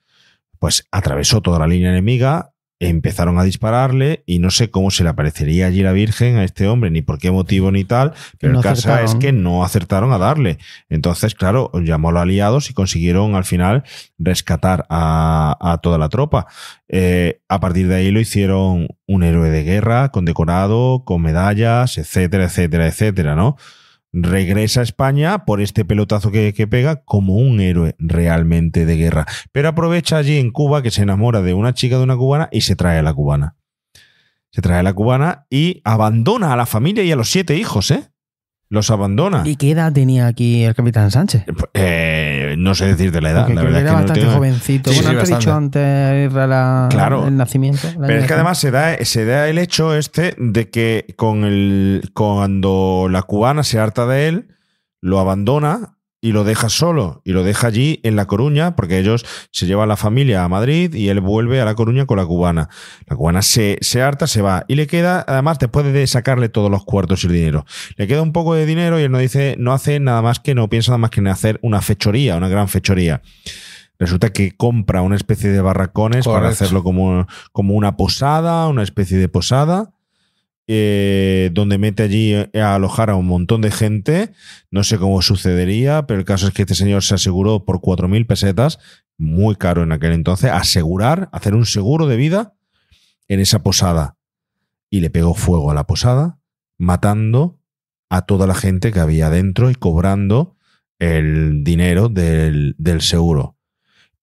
pues atravesó toda la línea enemiga, empezaron a dispararle y no sé cómo se le aparecería allí la Virgen a este hombre, ni por qué motivo ni tal, pero el caso es que no acertaron a darle. Entonces, claro, llamó a los aliados y consiguieron al final rescatar a toda la tropa. A partir de ahí lo hicieron un héroe de guerra, condecorado, con medallas, etcétera, etcétera, etcétera, ¿no? Regresa a España por este pelotazo que pega como un héroe realmente de guerra. Pero aprovecha allí en Cuba que se enamora de una chica, de una cubana, y se trae a la cubana. Se trae a la cubana y abandona a la familia y a los 7 hijos, ¿eh? Los abandona. ¿Y qué edad tenía aquí el capitán Sánchez? No sé decirte la edad. Porque la verdad era bastante jovencito. Sí, bueno, te he dicho antes el nacimiento. Pero es que además se da el hecho de que cuando la cubana se harta de él, lo abandona y lo deja solo, y lo deja allí en La Coruña, porque ellos se llevan la familia a Madrid y él vuelve a La Coruña con la cubana. La cubana se harta, se va, y le queda, además, después de sacarle todos los cuartos y el dinero, le queda un poco de dinero y él no hace nada más que, no piensa nada más que en hacer una fechoría, una gran fechoría. Resulta que compra una especie de barracones para hacerlo como una posada, una especie de posada, donde mete allí a alojar a un montón de gente. No sé cómo sucedería, pero el caso es que este señor se aseguró por 4.000 pesetas, muy caro en aquel entonces, hacer un seguro de vida en esa posada. Y le pegó fuego a la posada, matando a toda la gente que había dentro y cobrando el dinero del seguro.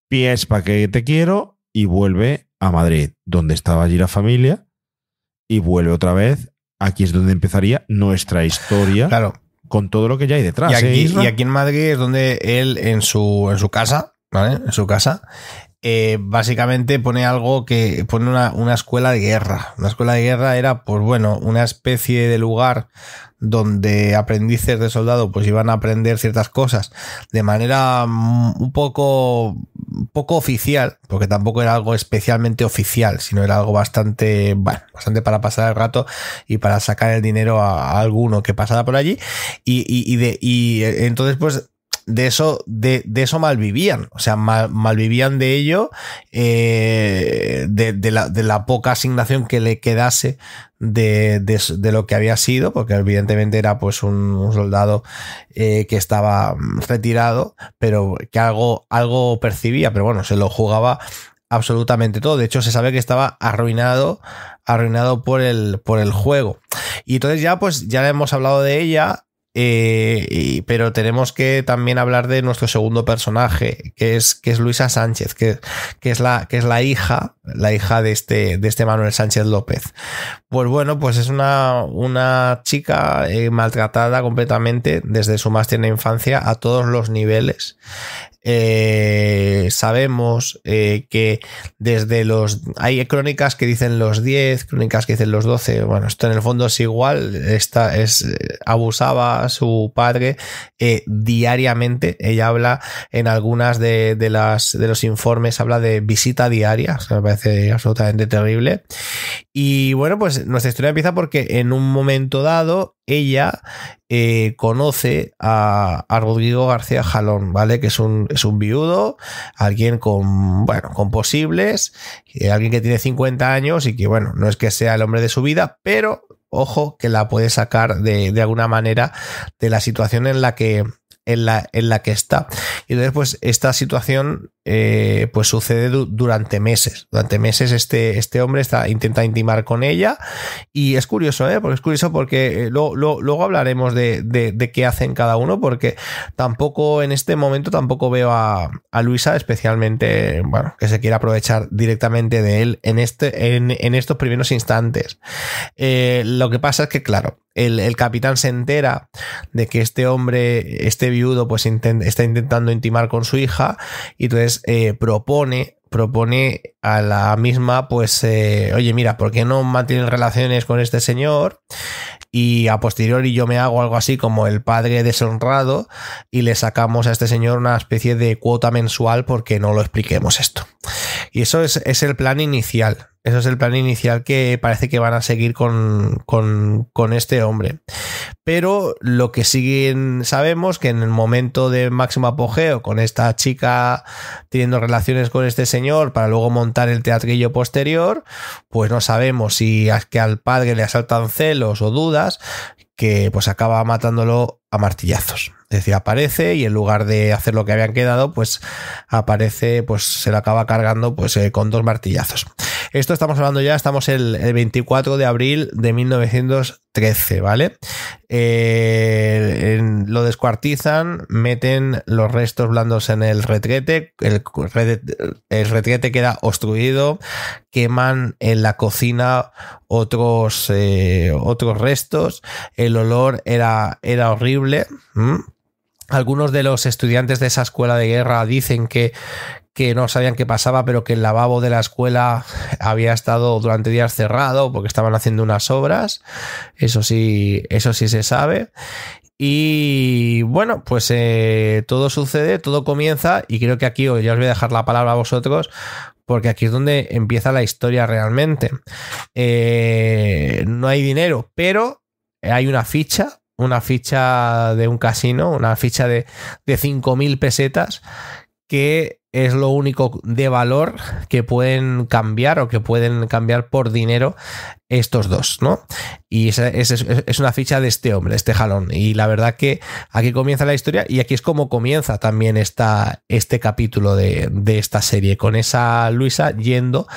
Pies pa' que te quiero, y vuelve a Madrid, donde estaba allí la familia. Y vuelve otra vez. Aquí es donde empezaría nuestra historia. Claro. Con todo lo que ya hay detrás. Y aquí en Madrid es donde él, en su casa, ¿vale? En su casa, básicamente pone una escuela de guerra. Una escuela de guerra era, pues bueno, una especie de lugar donde aprendices de soldado pues iban a aprender ciertas cosas de manera un poco oficial, porque tampoco era algo especialmente oficial, sino era algo bastante para pasar el rato y para sacar el dinero a alguno que pasara por allí, y entonces pues de eso malvivían, o sea, malvivían de ello, de la poca asignación que le quedase de lo que había sido, porque evidentemente era pues un soldado que estaba retirado, pero que algo percibía, pero bueno, se lo jugaba absolutamente todo. De hecho, se sabe que estaba arruinado por el juego. Y entonces ya hemos hablado de ella. Pero tenemos que también hablar de nuestro segundo personaje, que es Luisa Sánchez, que es la hija de este Manuel Sánchez López. Pues bueno, pues es una chica maltratada completamente desde su más tierna infancia a todos los niveles. Sabemos que hay crónicas que dicen los 10, crónicas que dicen los 12. Bueno, esto en el fondo es igual. Abusaba a su padre diariamente. Ella habla en algunas de los informes, habla de visita diaria, que me parece absolutamente terrible. Y bueno, pues nuestra historia empieza porque en un momento dado ella conoce a Rodrigo García Jalón, ¿vale? Que es un viudo, alguien con posibles, alguien que tiene 50 años y que, bueno, no es que sea el hombre de su vida, pero ojo, que la puede sacar de alguna manera de la situación en la que está. Y entonces, pues, esta situación pues sucede durante meses. Durante meses este hombre intenta intimar con ella. Y es curioso, porque luego hablaremos de qué hacen cada uno, porque tampoco en este momento tampoco veo a Luisa especialmente, bueno, que se quiera aprovechar directamente de él en estos primeros instantes. Lo que pasa es que, claro, el capitán se entera de que este hombre, este viudo, pues está intentando intimar con su hija, y entonces propone a la misma, pues, oye, mira, ¿por qué no mantienes relaciones con este señor? Y a posteriori yo me hago algo así como el padre deshonrado y le sacamos a este señor una especie de cuota mensual porque no lo expliquemos esto. Y eso es el plan inicial. Eso es el plan inicial que parece que van a seguir con este hombre. Pero lo que siguen, sabemos que en el momento de máximo apogeo, con esta chica teniendo relaciones con este señor para luego montar el teatrillo posterior, pues no sabemos si es que al padre le asaltan celos o dudas, que pues acaba matándolo a martillazos. Es decir, aparece y en lugar de hacer lo que habían quedado, pues aparece, pues se lo acaba cargando pues con 2 martillazos. Esto estamos hablando ya, estamos el 24 de abril de 1913, ¿vale? Lo descuartizan, meten los restos blandos en el retrete, el retrete queda obstruido, queman en la cocina otros restos, el olor era horrible. Algunos de los estudiantes de esa escuela de guerra dicen que no sabían qué pasaba, pero que el lavabo de la escuela había estado durante días cerrado porque estaban haciendo unas obras. Eso sí se sabe. Y bueno, pues todo sucede, todo comienza, y creo que aquí ya os voy a dejar la palabra a vosotros, porque aquí es donde empieza la historia realmente. No hay dinero, pero hay una ficha de un casino, una ficha de 5.000 pesetas, que es lo único de valor que pueden cambiar o que pueden cambiar por dinero estos dos, ¿no? Y es una ficha de este hombre, este Jalón. Y la verdad que aquí comienza la historia, y aquí es como comienza también este capítulo de esta serie, con esa Luisa yendo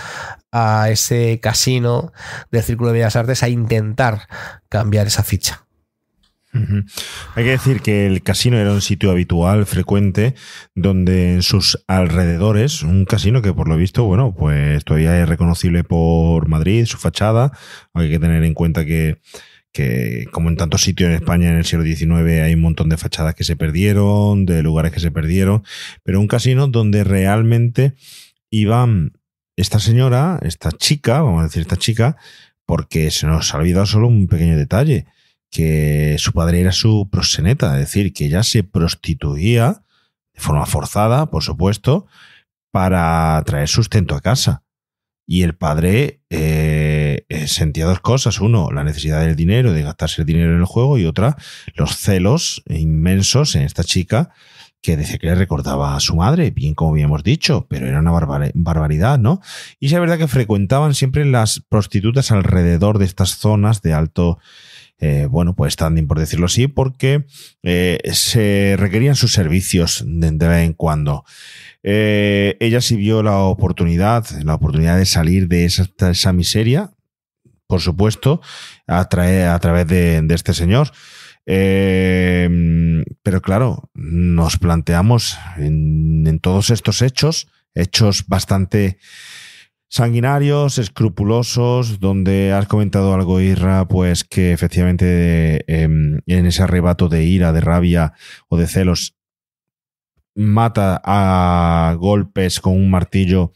a ese casino del Círculo de Bellas Artes a intentar cambiar esa ficha. Hay que decir que el casino era un sitio habitual, frecuente, donde en sus alrededores, un casino que por lo visto, bueno, pues todavía es reconocible por Madrid, su fachada. Hay que tener en cuenta que como en tantos sitios en España en el siglo XIX hay un montón de fachadas que se perdieron, de lugares que se perdieron, pero un casino donde realmente iban esta señora, esta chica, vamos a decir esta chica, porque se nos ha olvidado solo un pequeño detalle, que su padre era su proxeneta, es decir, que ella se prostituía de forma forzada, por supuesto, para traer sustento a casa. Y el padre sentía 2 cosas. Uno, la necesidad del dinero, de gastarse el dinero en el juego, y otra, los celos inmensos en esta chica, que decía que le recordaba a su madre, bien como habíamos dicho, pero era una barbaridad, ¿no? Y es verdad que frecuentaban siempre las prostitutas alrededor de estas zonas de alto... bueno, pues standing, por decirlo así, porque se requerían sus servicios de vez en cuando. Ella sí vio la oportunidad de salir de esa miseria, por supuesto, a través de este señor. Pero claro, nos planteamos en todos estos hechos bastante sanguinarios, escrupulosos, donde has comentado algo, Isra, pues que efectivamente en ese arrebato de ira, de rabia o de celos, mata a golpes con un martillo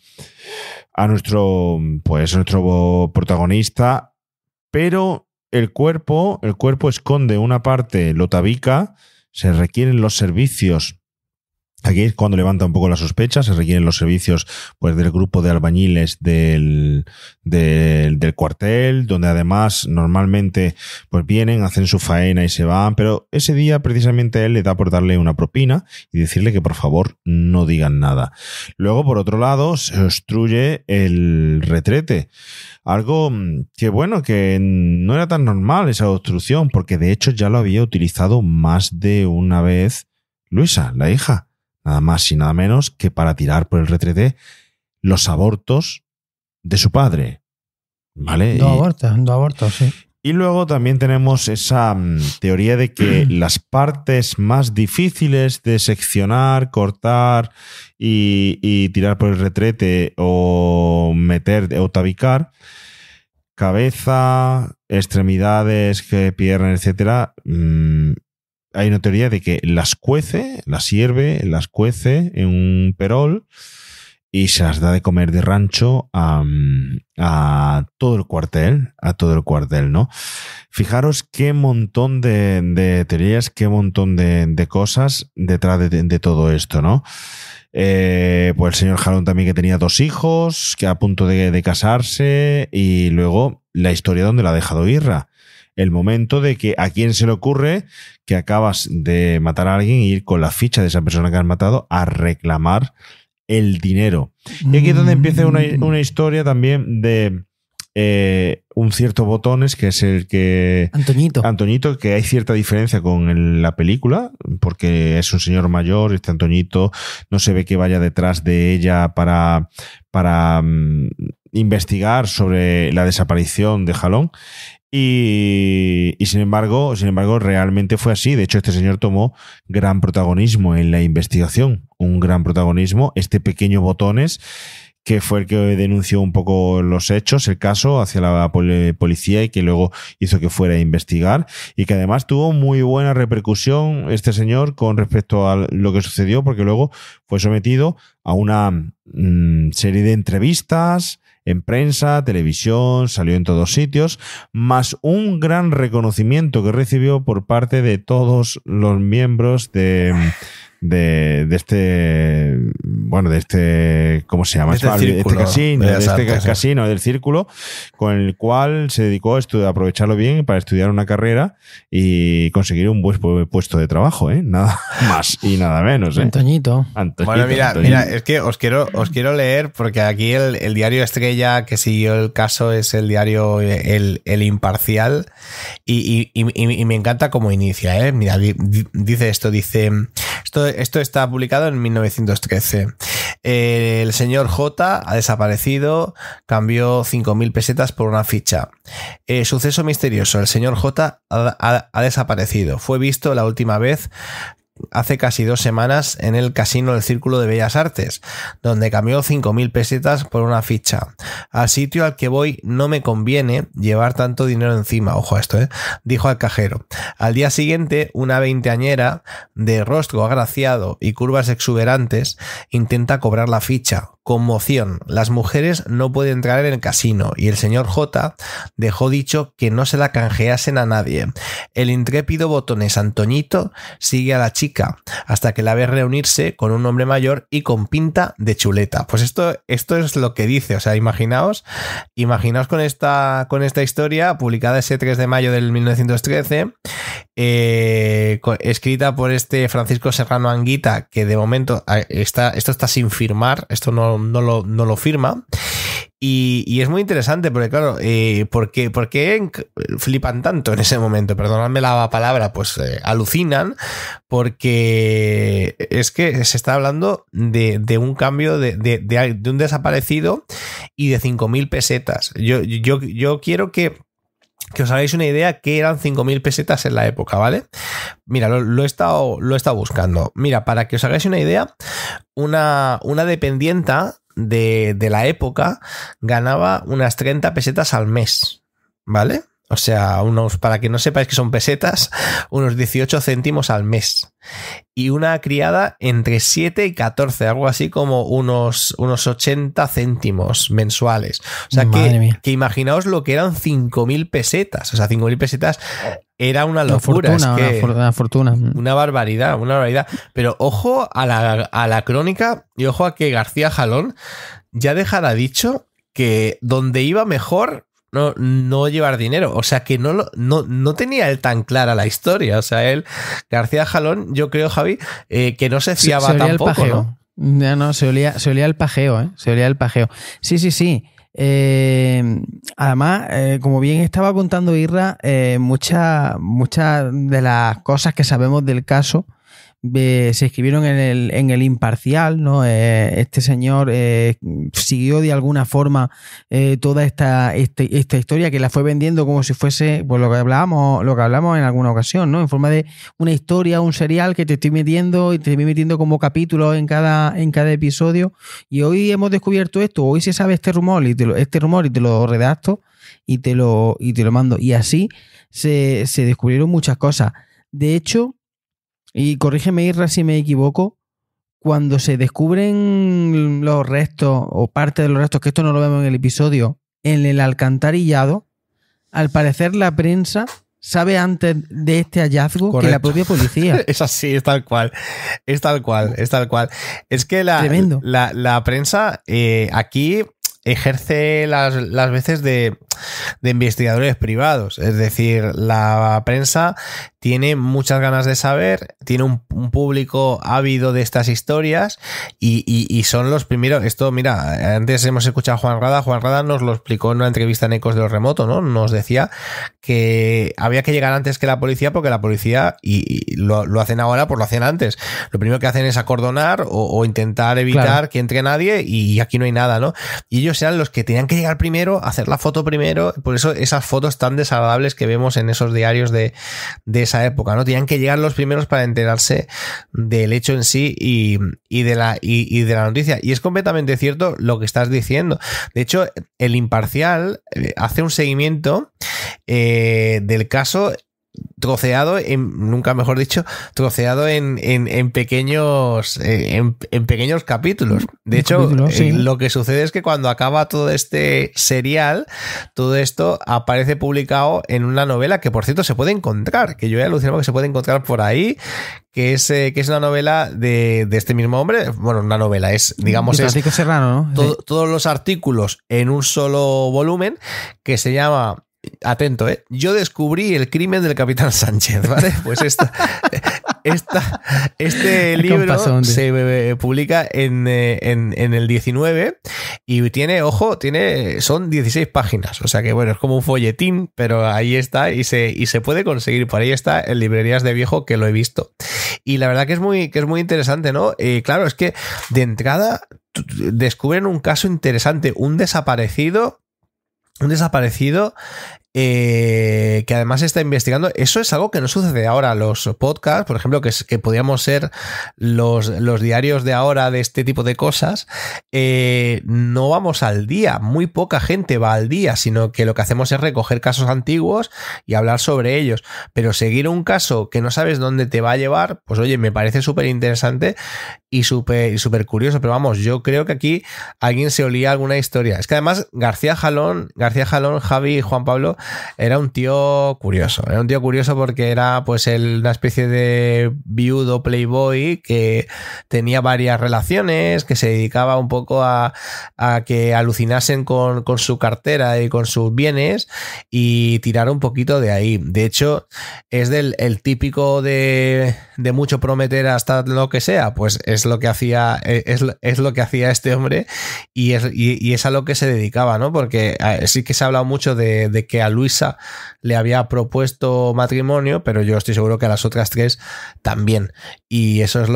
a nuestro protagonista, pero el cuerpo esconde una parte, lo tabica, se requieren los servicios Aquí es cuando levanta un poco las sospechas, se requieren los servicios pues del grupo de albañiles del cuartel, donde además normalmente pues vienen, hacen su faena y se van, pero ese día precisamente él le da por darle una propina y decirle que por favor no digan nada. Luego, por otro lado, se obstruye el retrete. Algo que bueno, que no era tan normal esa obstrucción, porque de hecho ya lo había utilizado más de una vez Luisa, la hija. Nada más y nada menos que para tirar por el retrete los abortos de su padre. ¿Vale? Dos abortos, sí. Y luego también tenemos esa teoría de que las partes más difíciles de seccionar, cortar y tirar por el retrete o meter o tabicar, cabeza, extremidades, piernas, etcétera, hay una teoría de que las cuece, las hierve, las cuece en un perol y se las da de comer de rancho a todo el cuartel, ¿no? Fijaros qué montón de teorías, qué montón de cosas detrás de todo esto, ¿no? Pues el señor Jalón también, que tenía 2 hijos, que a punto de casarse, y luego la historia donde la ha dejado Irra. El momento de que a quién se le ocurre que acabas de matar a alguien y ir con la ficha de esa persona que has matado a reclamar el dinero. Y aquí es donde empieza una historia también de un cierto Botones, que es el que... Antoñito, que hay cierta diferencia con la película, porque es un señor mayor, este Antoñito no se ve que vaya detrás de ella para investigar sobre la desaparición de Jalón. Y sin embargo, realmente fue así. De hecho, este señor tomó gran protagonismo en la investigación, un gran protagonismo. Este pequeño Botones, que fue el que denunció un poco los hechos, el caso, hacia la policía, y que luego hizo que fuera a investigar, y que además tuvo muy buena repercusión este señor con respecto a lo que sucedió, porque luego fue sometido a una serie de entrevistas en prensa, televisión, salió en todos sitios, más un gran reconocimiento que recibió por parte de todos los miembros de este, bueno, de este, ¿cómo se llama? Casino del Círculo, con el cual se dedicó a aprovecharlo bien para estudiar una carrera y conseguir un buen puesto de trabajo, nada más y nada menos. Antoñito. Bueno, mira, es que os quiero leer, porque aquí el diario estrella que siguió el caso es el diario El Imparcial, y me encanta cómo inicia, Mira, dice esto. Esto está publicado en 1913. El señor J ha desaparecido, cambió 5.000 pesetas por una ficha. Suceso misterioso, el señor J ha desaparecido. Fue visto la última vez hace casi 2 semanas en el Casino del Círculo de Bellas Artes, donde cambió 5.000 pesetas por una ficha. Al sitio al que voy no me conviene llevar tanto dinero encima, ojo a esto, dijo al cajero. Al día siguiente, una veinteañera de rostro agraciado y curvas exuberantes intenta cobrar la ficha. Conmoción. Las mujeres no pueden entrar en el casino, y el señor J dejó dicho que no se la canjeasen a nadie. El intrépido Botones Antoñito sigue a la chica hasta que la ve reunirse con un hombre mayor y con pinta de chuleta. Pues esto es lo que dice. O sea, imaginaos con esta historia publicada ese 3 de mayo del 1913, escrita por este Francisco Serrano Anguita, que de momento esto está sin firmar, esto no lo firma. Y es muy interesante porque, claro, ¿por qué flipan tanto en ese momento? Perdonadme la palabra, pues alucinan, porque es que se está hablando de un cambio de un desaparecido y de 5.000 pesetas. Yo quiero que os hagáis una idea qué eran 5.000 pesetas en la época, ¿vale? Mira, lo he estado buscando. Mira, para que os hagáis una idea, una dependienta de la época ganaba unas 30 pesetas al mes, ¿vale? O sea, para que no sepáis que son pesetas, unos 18 céntimos al mes. Y una criada entre 7 y 14, algo así como unos 80 céntimos mensuales. O sea, que imaginaos lo que eran 5.000 pesetas. O sea, 5.000 pesetas era una locura. Una fortuna. Una barbaridad, una barbaridad. Pero ojo a la crónica y ojo a que García Jalón ya dejará dicho que donde iba mejor no llevar dinero. O sea que no tenía él tan clara la historia. O sea, García Jalón, yo creo, Javi, que no se fiaba tampoco, ¿no? No, se olía el pajeo, ¿eh? Se olía el pajeo. Sí. Además, como bien estaba contando Irra, muchas de las cosas que sabemos del caso se escribieron en el Imparcial, ¿no? Este señor siguió de alguna forma toda esta historia, que la fue vendiendo como si fuese, pues lo que hablamos en alguna ocasión, ¿no? En forma de una historia, un serial que te estoy metiendo como capítulos en cada episodio. Y hoy hemos descubierto esto, hoy se sabe este rumor y te lo redacto y te lo mando. Y así se descubrieron muchas cosas. De hecho, y corrígeme, Irra, si me equivoco, cuando se descubren los restos o parte de los restos, que esto no lo vemos en el episodio, en el alcantarillado, al parecer la prensa sabe antes de este hallazgo. Correcto. Que la propia policía. Es así, es tal cual. Es que Tremendo. La prensa aquí ejerce las veces de investigadores privados. Es decir, la prensa tiene muchas ganas de saber, tiene un público ávido de estas historias y son los primeros. Esto, mira, antes hemos escuchado a Juan Rada nos lo explicó en una entrevista en Ecos de lo Remoto, ¿no? Nos decía que había que llegar antes que la policía, porque la policía, y lo hacen ahora, pues lo hacen antes. Lo primero que hacen es acordonar o intentar evitar que entre nadie, y aquí no hay nada, ¿no? Y ellos eran los que tenían que llegar primero, hacer la foto primero, por eso esas fotos tan desagradables que vemos en esos diarios de esa época, ¿no? Tenían que llegar los primeros para enterarse del hecho en sí y de la noticia. Y es completamente cierto lo que estás diciendo. De hecho, el Imparcial hace un seguimiento del caso troceado en pequeños capítulos. De hecho, lo que sucede es que cuando acaba todo este serial, todo esto aparece publicado en una novela que, por cierto, se puede encontrar, que yo he alucinado que se puede encontrar por ahí, que es una novela de este mismo hombre. Bueno, una novela, es, digamos, Francisco Serrano, ¿no? Todos los artículos en un solo volumen, que se llama, atento, yo descubrí el crimen del capitán Sánchez, ¿vale? Pues este libro se publica en el 19 y son 16 páginas, o sea que bueno, es como un folletín, pero ahí está y se puede conseguir. Por ahí está en librerías de viejo, que lo he visto, y la verdad que es muy interesante, ¿no? Claro, es que de entrada descubren un caso interesante, un desaparecido que además se está investigando. Eso es algo que no sucede ahora. Los podcasts, por ejemplo, que podríamos ser los diarios de ahora de este tipo de cosas, no vamos al día. Muy poca gente va al día, sino que lo que hacemos es recoger casos antiguos y hablar sobre ellos. Pero seguir un caso que no sabes dónde te va a llevar, pues oye, me parece súper interesante y súper curioso. Pero vamos, yo creo que aquí alguien se olía alguna historia. Es que además García Jalón, Javi y Juan Pablo, era un tío curioso. Era un tío curioso porque era pues una especie de viudo playboy que tenía varias relaciones, que se dedicaba un poco a que alucinasen con su cartera y con sus bienes y tirar un poquito de ahí. De hecho, es el típico de mucho prometer hasta lo que sea, pues es lo que hacía este hombre y es a lo que se dedicaba, ¿no? Porque sí que se ha hablado mucho de que a Luisa le había propuesto matrimonio, pero yo estoy seguro que a las otras tres también, y eso es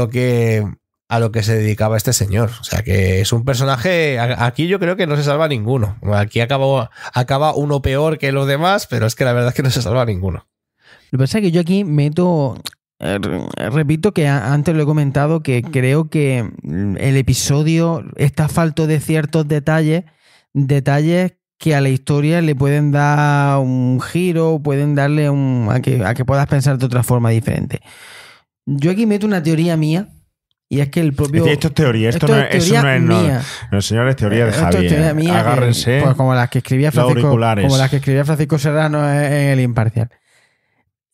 a lo que se dedicaba este señor. O sea que es un personaje, aquí yo creo que no se salva ninguno. Aquí acaba uno peor que los demás, pero es que la verdad es que no se salva ninguno. Lo que pasa es que yo aquí repito que antes lo he comentado, que creo que el episodio está falto de ciertos detalles que a la historia le pueden dar un giro, pueden darle a que puedas pensar de otra forma diferente. Yo aquí meto una teoría mía, y es que el propio... Esto es teoría, esto no es mía. No, señores, teoría de Javier. Esto es teoría mía, agárrense. Pues como las que escribía Francisco Serrano en El Imparcial.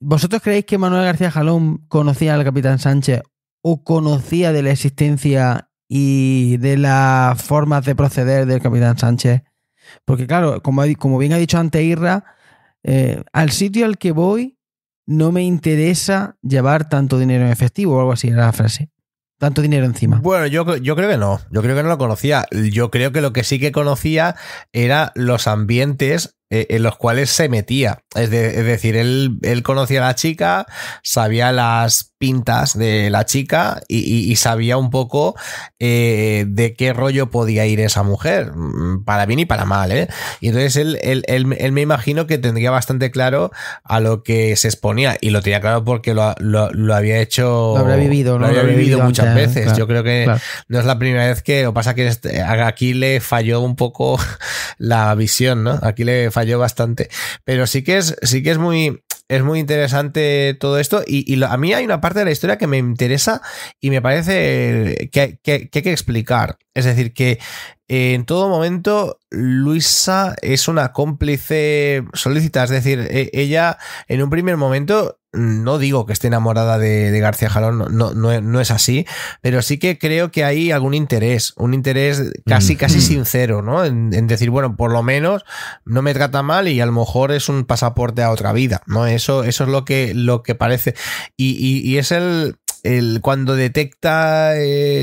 ¿Vosotros creéis que Manuel García Jalón conocía al Capitán Sánchez o conocía de la existencia y de las formas de proceder del Capitán Sánchez? Porque claro, como bien ha dicho antes Irra, al sitio al que voy no me interesa llevar tanto dinero en efectivo o algo así era la frase. Tanto dinero encima. Bueno, yo creo que no. Yo creo que no lo conocía. Yo creo que lo que sí que conocía era los ambientes en los cuales se metía. Es decir, él conocía a la chica, sabía las pintas de la chica y sabía un poco de qué rollo podía ir esa mujer, para bien y para mal, ¿eh? Y entonces él me imagino que tendría bastante claro a lo que se exponía, y lo tenía claro porque lo había hecho, lo habrá vivido muchas antes, veces. claro, yo creo que no es la primera vez que lo pasa, que aquí le falló un poco la visión, ¿no? Aquí le falló bastante, pero sí que es muy interesante todo esto, y a mí hay una parte de la historia que me interesa y me parece que hay que explicar. Es decir, que en todo momento Luisa es una cómplice solícita, es decir, ella en un primer momento, no digo que esté enamorada de García Jalón, no es así, pero sí que creo que hay algún interés, un interés casi sincero, ¿no? En decir, bueno, por lo menos no me trata mal y a lo mejor es un pasaporte a otra vida, ¿no? Eso es lo que parece. Y es cuando detecta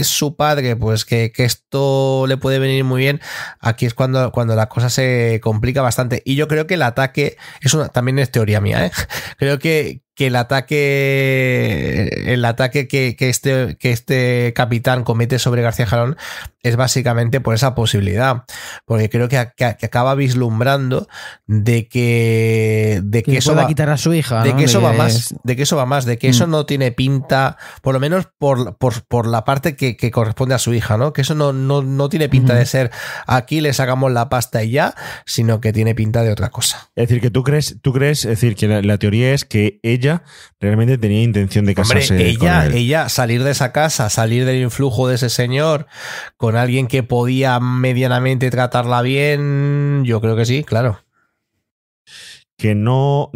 su padre, pues que esto le puede venir muy bien, aquí es cuando la cosa se complica bastante. Y yo creo que el ataque, también es teoría mía, ¿eh? Creo que el ataque que este capitán comete sobre García Jalón es básicamente por esa posibilidad, porque creo que acaba vislumbrando de que eso va a quitar a su hija, de ¿no? que eso va más, de que eso no tiene pinta, por lo menos por la parte que corresponde a su hija, ¿no? Que eso no tiene pinta de ser aquí le sacamos la pasta y ya, sino que tiene pinta de otra cosa. Es decir, que tú crees, es decir, que la teoría es que ella realmente tenía intención de casarse. Hombre, con él. ella salir de esa casa, salir del influjo de ese señor con alguien que podía medianamente tratarla bien, yo creo que sí, claro. Que no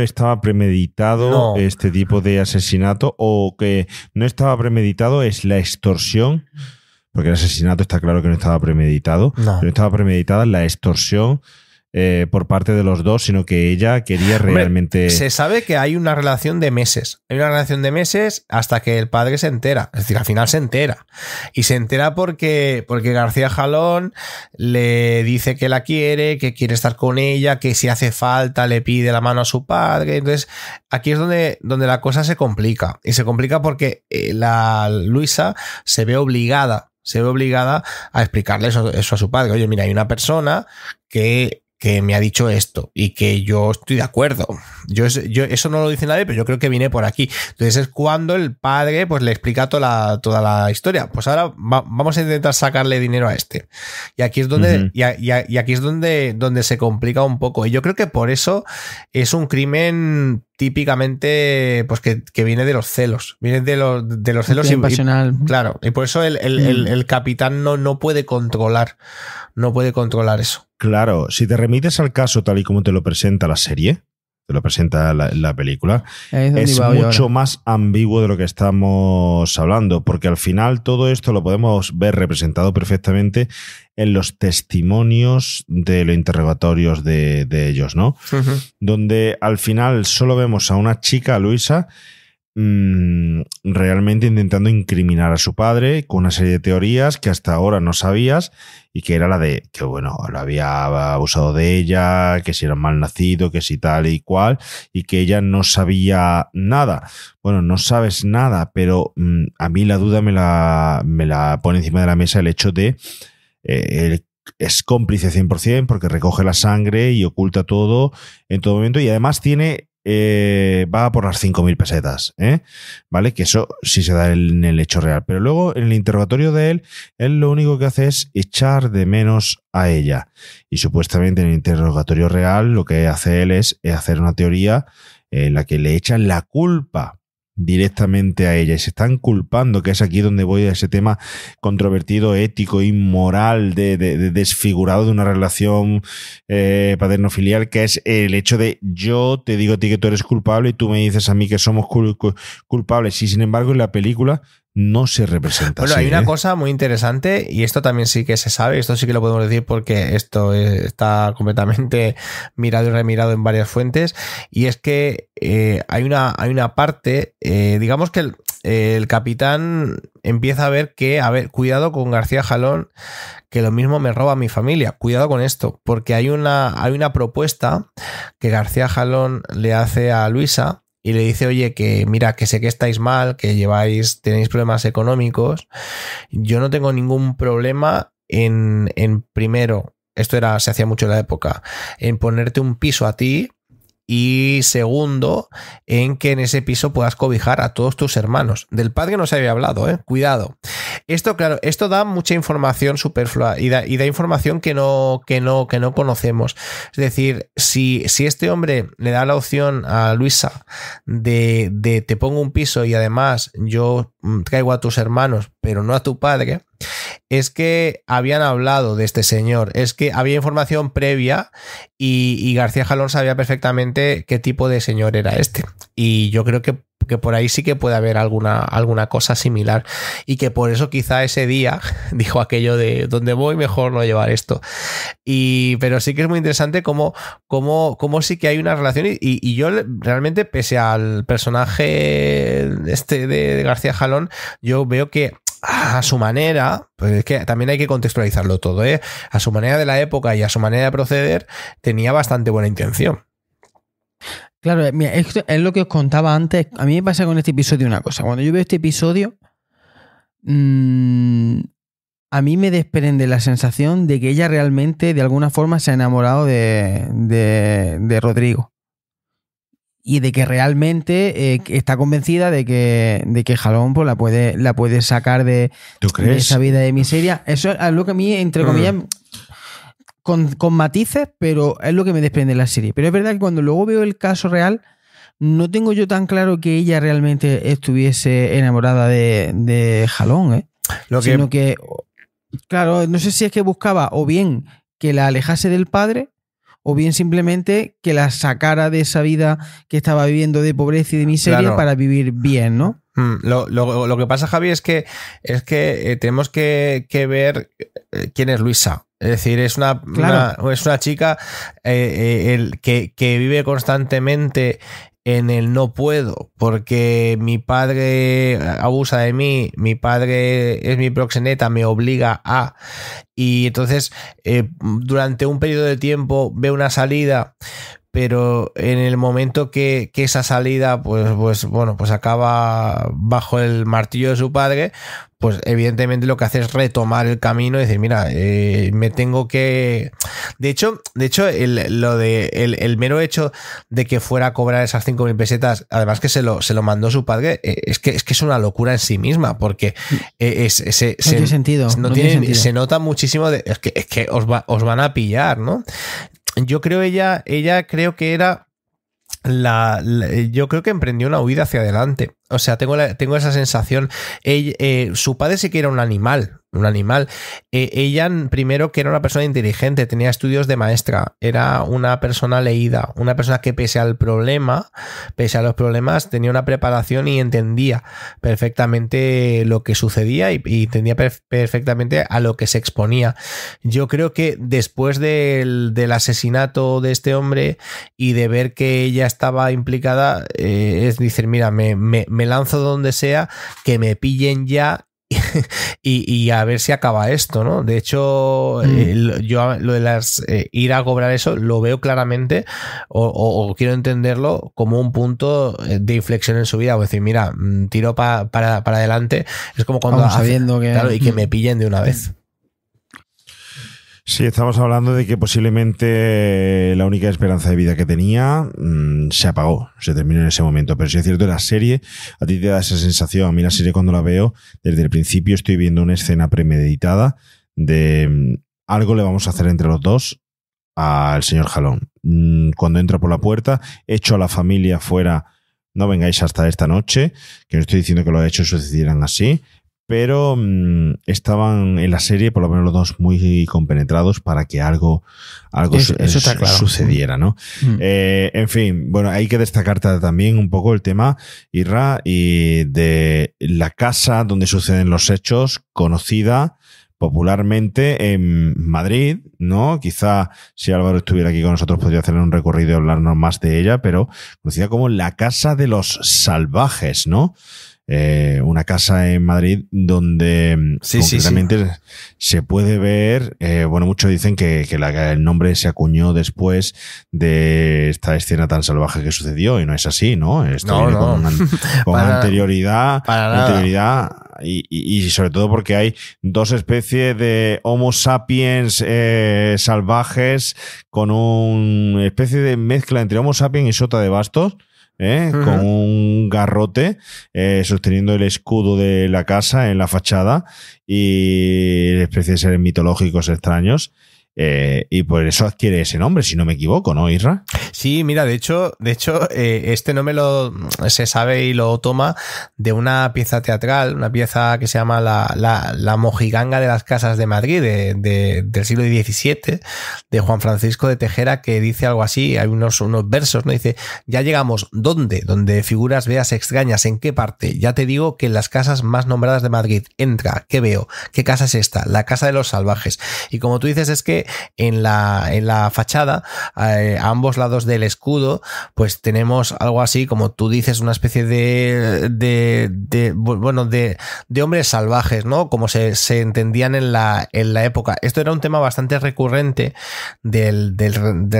estaba premeditado este tipo de asesinato, o que no estaba premeditado es la extorsión, porque el asesinato está claro que no estaba premeditado, pero estaba premeditada la extorsión por parte de los dos, sino que ella quería realmente... Se sabe que hay una relación de meses. Hay una relación de meses hasta que el padre se entera. Es decir, al final se entera. Y se entera porque García Jalón le dice que la quiere, que quiere estar con ella, que si hace falta le pide la mano a su padre. Entonces, aquí es donde la cosa se complica. Y se complica porque la Luisa se ve obligada a explicarle eso a su padre. Oye, mira, hay una persona que me ha dicho esto y que yo estoy de acuerdo. Yo eso no lo dice nadie, pero yo creo que viene por aquí. Entonces es cuando el padre pues le explica toda la historia. Pues ahora vamos a intentar sacarle dinero a este. Y aquí es donde y aquí es donde se complica un poco. Y yo creo que por eso es un crimen típicamente pues que viene de los celos. Viene de los celos pasional. Claro. Y por eso el capitán no puede controlar. No puede controlar eso. Claro, si te remites al caso tal y como te lo presenta la serie, te lo presenta la película, es mucho más ambiguo de lo que estamos hablando, porque al final todo esto lo podemos ver representado perfectamente en los testimonios de los interrogatorios de ellos, ¿no? Donde al final solo vemos a una chica, Luisa, realmente intentando incriminar a su padre con una serie de teorías que hasta ahora no sabías, y que era la de que bueno, lo había abusado de ella, que si era mal nacido, que si tal y cual, y que ella no sabía nada. Bueno, no sabes nada, pero a mí la duda me la pone encima de la mesa el hecho de es cómplice 100% porque recoge la sangre y oculta todo en todo momento, y además tiene va por las 5.000 pesetas, ¿vale? Que eso sí se da en el hecho real. Pero luego, en el interrogatorio de él lo único que hace es echar de menos a ella. Y supuestamente en el interrogatorio real lo que hace él es hacer una teoría en la que le echan la culpa directamente a ella y se están culpando, que es aquí donde voy a ese tema controvertido, ético y moral de desfigurado de una relación paterno-filial, que es el hecho de yo te digo a ti que tú eres culpable y tú me dices a mí que somos culpables, y sin embargo en la película no se representa bueno, así. Hay una cosa muy interesante, y esto también sí que se sabe, esto sí que lo podemos decir porque esto está completamente mirado y remirado en varias fuentes, y es que hay una parte, digamos que el capitán empieza a ver que, cuidado con García Jalón, que lo mismo me roba a mi familia, cuidado con esto, porque hay una propuesta que García Jalón le hace a Luisa, y le dice, oye, que mira, que sé que estáis mal, que tenéis problemas económicos. Yo no tengo ningún problema en primero, esto se hacía mucho en la época, en ponerte un piso a ti, y segundo, en que en ese piso puedas cobijar a todos tus hermanos. Del padre no se había hablado, cuidado. Esto, claro, esto da mucha información superflua y da información que no conocemos. Es decir, si este hombre le da la opción a Luisa de te pongo un piso y además yo traigo a tus hermanos, pero no a tu padre, es que habían hablado de este señor, es que había información previa y García Jalón sabía perfectamente qué tipo de señor era este. Y yo creo que por ahí sí que puede haber alguna cosa similar, y que por eso quizá ese día dijo aquello de donde voy mejor no llevar esto. Pero sí que es muy interesante cómo sí que hay una relación, y yo realmente, pese al personaje de García Jalón, yo veo que a su manera, pues es que también hay que contextualizarlo todo, a su manera de la época y a su manera de proceder, tenía bastante buena intención. Claro, mira, esto es lo que os contaba antes. A mí me pasa con este episodio una cosa. Cuando yo veo este episodio, a mí me desprende la sensación de que ella realmente, de alguna forma, se ha enamorado de Rodrigo. Y de que realmente está convencida de que Jalón pues, la puede sacar de esa vida de miseria. Eso es lo que a mí, entre comillas, con matices, pero es lo que me desprende la serie. Pero es verdad que cuando luego veo el caso real, no tengo yo tan claro que ella realmente estuviese enamorada de Jalón, sino que, claro, no sé si es que buscaba o bien que la alejase del padre, o bien simplemente que la sacara de esa vida que estaba viviendo de pobreza y de miseria, claro, para vivir bien, ¿no? Lo que pasa, Javi, es que tenemos que ver quién es Luisa. Es decir, es una chica que vive constantemente en el no puedo, porque mi padre abusa de mí, mi padre es mi proxeneta, me obliga a... Y entonces, durante un periodo de tiempo ve una salida, pero en el momento que esa salida pues acaba bajo el martillo de su padre, pues evidentemente lo que hace es retomar el camino y decir, mira, me tengo que... De hecho el mero hecho de que fuera a cobrar esas 5.000 pesetas, además que se lo mandó su padre, es que es una locura en sí misma, porque no tiene sentido. Se nota muchísimo de... Es que os van a pillar, ¿no? Yo creo ella creo que era yo creo que emprendió una huida hacia adelante. O sea, tengo esa sensación. Su padre sí que era un animal. Ella, primero, que era una persona inteligente, tenía estudios de maestra, era una persona leída, una persona que pese a los problemas, tenía una preparación y entendía perfectamente lo que sucedía y entendía perfectamente a lo que se exponía. Yo creo que después del asesinato de este hombre y de ver que ella estaba implicada, es decir, mira, me lanzo donde sea, que me pillen ya y a ver si acaba esto, ¿no? De hecho, yo lo de ir a cobrar eso lo veo claramente o quiero entenderlo como un punto de inflexión en su vida, o decir, mira, tiro para adelante, es como cuando sabiendo que... claro, y que me pillen de una vez. Sí, estamos hablando de que posiblemente la única esperanza de vida que tenía se apagó, se terminó en ese momento. Pero sí es cierto, la serie, a ti te da esa sensación. A mí la serie, cuando la veo, desde el principio estoy viendo una escena premeditada de algo le vamos a hacer entre los dos al señor Jalón. Cuando entra por la puerta, echo a la familia fuera, no vengáis hasta esta noche, que no estoy diciendo que los hechos sucedieran así, pero estaban en la serie, por lo menos los dos, muy compenetrados para que algo eso está claro. Sucediera, ¿no? En fin, bueno, hay que destacar también un poco el tema, Irra, y de la casa donde suceden los hechos, conocida popularmente en Madrid, ¿no? Quizá si Álvaro estuviera aquí con nosotros podría hacer un recorrido y hablarnos más de ella, pero conocida como la Casa de los Salvajes, ¿no? Una casa en Madrid donde concretamente se puede ver, bueno, muchos dicen que el nombre se acuñó después de esta escena tan salvaje que sucedió, y no es así, ¿no? Esto viene con anterioridad, y sobre todo porque hay dos especies de Homo sapiens salvajes con una especie de mezcla entre Homo sapiens y Sota de Bastos, con un garrote sosteniendo el escudo de la casa en la fachada y especie de seres mitológicos extraños. Y por eso adquiere ese nombre, si no me equivoco, ¿no, Isra? Sí, mira, de hecho, este nombre se sabe y lo toma de una pieza teatral, una pieza que se llama la Mojiganga de las Casas de Madrid, del siglo XVII, de Juan Francisco de Tejera, que dice algo así, hay unos versos, ¿no? Dice: ya llegamos, ¿dónde? Donde figuras veas extrañas, ¿en qué parte? Ya te digo que en las casas más nombradas de Madrid. Entra, ¿qué veo? ¿Qué casa es esta? La Casa de los Salvajes. Y como tú dices, es que en la fachada, a ambos lados del escudo, pues tenemos algo así, como tú dices, una especie de hombres salvajes, ¿no? Como se entendían en la época. Esto era un tema bastante recurrente del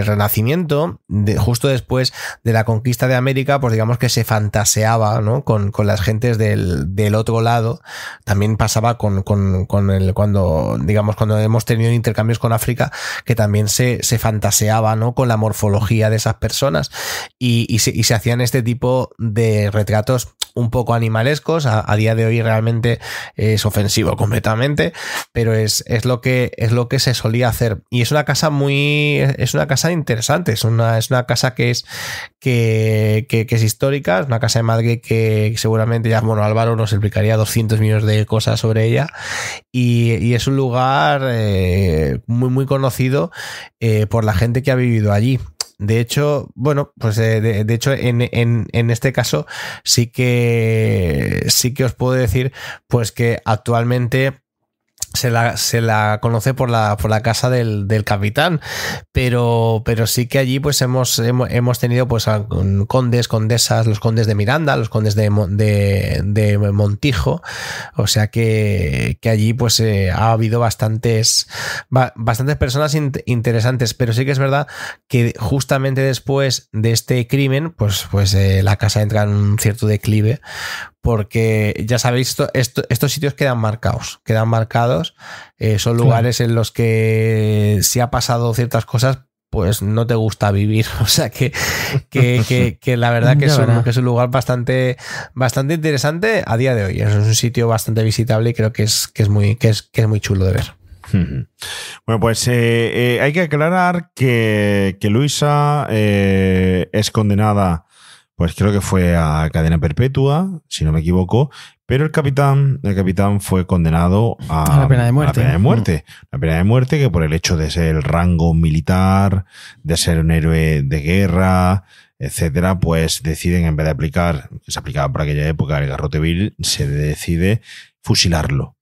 Renacimiento, justo después de la conquista de América, pues digamos que se fantaseaba, ¿no? con las gentes del otro lado. También pasaba cuando hemos tenido intercambios con África, que también se fantaseaba, ¿no? con la morfología de esas personas, y se hacían este tipo de retratos un poco animalescos. A día de hoy realmente es ofensivo completamente, pero es lo que se solía hacer, y es una casa interesante, es una casa que es histórica, es una casa de Madrid que seguramente ya, bueno, Álvaro nos explicaría 200 millones de cosas sobre ella, y es un lugar muy muy conocido por la gente que ha vivido allí. De hecho, bueno, pues de hecho en este caso sí que os puedo decir pues que actualmente se la conoce por la casa del capitán, pero sí que allí pues hemos tenido pues condes, condesas, los condes de Miranda, los condes de Montijo, o sea que allí pues ha habido bastantes personas interesantes, pero sí que es verdad que justamente después de este crimen pues la casa entra en un cierto declive, porque ya sabéis, estos sitios quedan marcados, son lugares en los que si ha pasado ciertas cosas pues no te gusta vivir, o sea que la verdad que es un lugar bastante interesante a día de hoy. Es un sitio bastante visitable y creo que es muy chulo de ver. Bueno, pues hay que aclarar que Luisa es condenada, pues creo que fue a cadena perpetua, si no me equivoco, pero el capitán fue condenado a la pena de muerte. La pena de muerte, que por el hecho de ser el rango militar, de ser un héroe de guerra, etcétera, pues deciden, en vez de aplicar, que se aplicaba por aquella época, el garrote vil, se decide fusilarlo.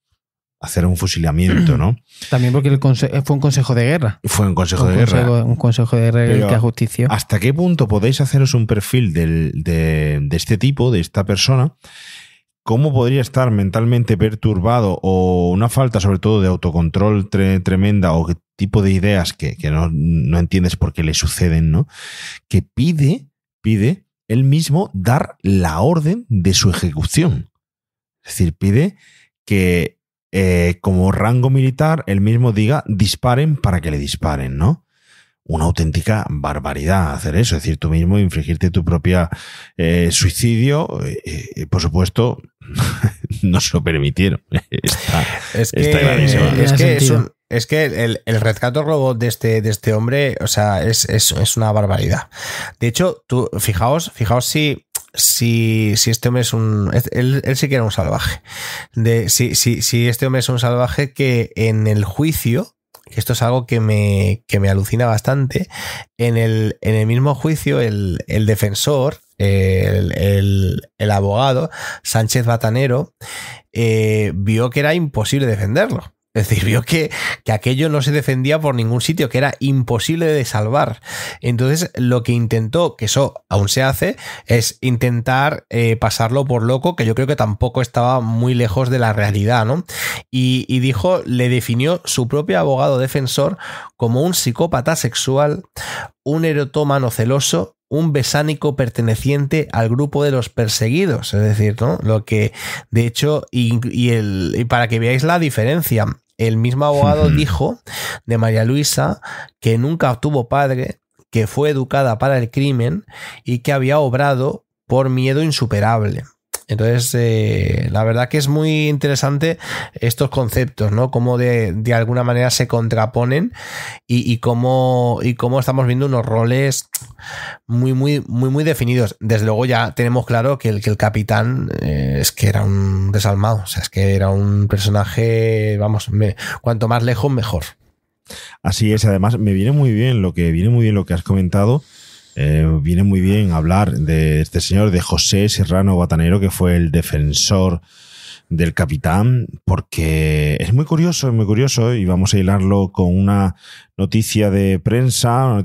Hacer un fusilamiento, ¿no? También porque fue un consejo de guerra. Fue un consejo de guerra. Un consejo de guerra el que ajustició. ¿Hasta qué punto podéis haceros un perfil de este tipo, de esta persona? ¿Cómo podría estar mentalmente perturbado, o una falta sobre todo de autocontrol tremenda, o qué tipo de ideas que no entiendes por qué le suceden, ¿no? Que pide él mismo dar la orden de su ejecución. Es decir, pide que como rango militar, él mismo diga disparen para que le disparen, ¿no? Una auténtica barbaridad hacer eso, es decir, tú mismo infligirte tu propia suicidio, por supuesto, no se lo permitieron. Es que el retrato robot de este hombre, o sea, es una barbaridad. De hecho, tú fijaos si este hombre es él sí que era un salvaje. Si este hombre es un salvaje, que en el juicio, que esto es algo que me alucina bastante, en el mismo juicio el defensor, el abogado Sánchez Batanero, vio que era imposible defenderlo. Es decir, vio que aquello no se defendía por ningún sitio, que era imposible de salvar. Entonces, lo que intentó, que eso aún se hace, es intentar pasarlo por loco, que yo creo que tampoco estaba muy lejos de la realidad, ¿no? Y le definió su propio abogado defensor como un psicópata sexual, un erotómano celoso, un besánico perteneciente al grupo de los perseguidos. Es decir, ¿no? Lo que, de hecho, y para que veáis la diferencia, el mismo abogado dijo de María Luisa que nunca tuvo padre, que fue educada para el crimen y que había obrado por miedo insuperable. Entonces, la verdad que es muy interesante estos conceptos, ¿no? Cómo de alguna manera se contraponen y cómo estamos viendo unos roles muy definidos. Desde luego ya tenemos claro que el capitán es que era un desalmado, o sea, es que era un personaje, vamos, cuanto más lejos mejor. Así es, además me viene muy bien lo que has comentado. Viene muy bien hablar de este señor, de José Serrano Batanero, que fue el defensor del capitán, porque es muy curioso y vamos a hilarlo con una noticia de prensa,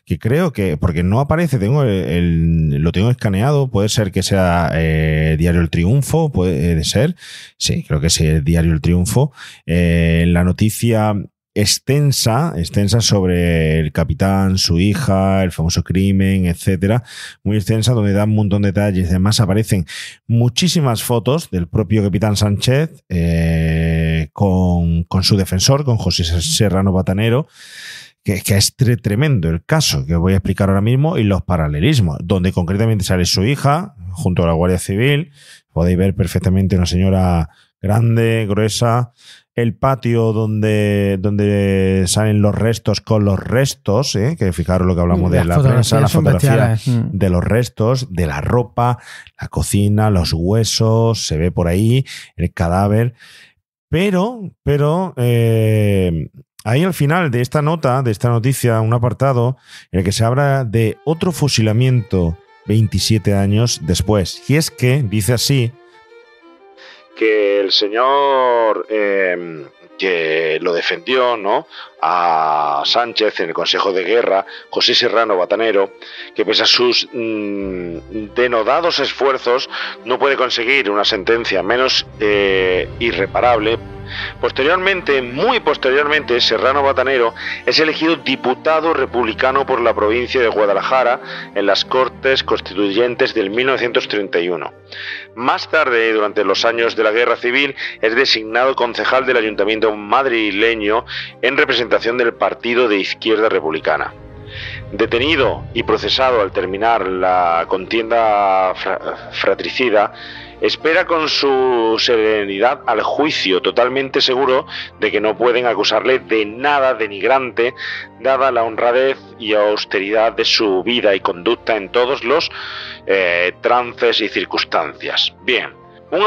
que creo que, porque no aparece, lo tengo escaneado, puede ser que sea Diario El Triunfo, puede ser, sí, creo que sí, el Diario El Triunfo, la noticia extensa sobre el capitán, su hija, el famoso crimen, etcétera, muy extensa, donde da un montón de detalles. Además aparecen muchísimas fotos del propio capitán Sánchez con su defensor, con José Serrano Batanero, que es tremendo el caso que voy a explicar ahora mismo, y los paralelismos, donde concretamente sale su hija junto a la Guardia Civil. Podéis ver perfectamente una señora grande, gruesa, el patio donde salen los restos con los restos, que fijaros lo que hablamos de la prensa, la fotografía de los restos, de la ropa, la cocina, los huesos, se ve por ahí el cadáver. Pero ahí al final de esta noticia, un apartado en el que se habla de otro fusilamiento 27 años después. Y es que, dice así, que el señor que lo defendió, ¿no?, a Sánchez en el Consejo de Guerra, José Serrano Batanero, que pese a sus denodados esfuerzos no puede conseguir una sentencia menos irreparable. Muy posteriormente, Serrano Batanero es elegido diputado republicano por la provincia de Guadalajara en las Cortes Constituyentes del 1931. Más tarde, durante los años de la Guerra Civil, es designado concejal del Ayuntamiento madrileño en representación del Partido de Izquierda Republicana. Detenido y procesado al terminar la contienda fratricida, espera con su serenidad al juicio, totalmente seguro de que no pueden acusarle de nada denigrante, dada la honradez y austeridad de su vida y conducta en todos los trances y circunstancias. Bien, un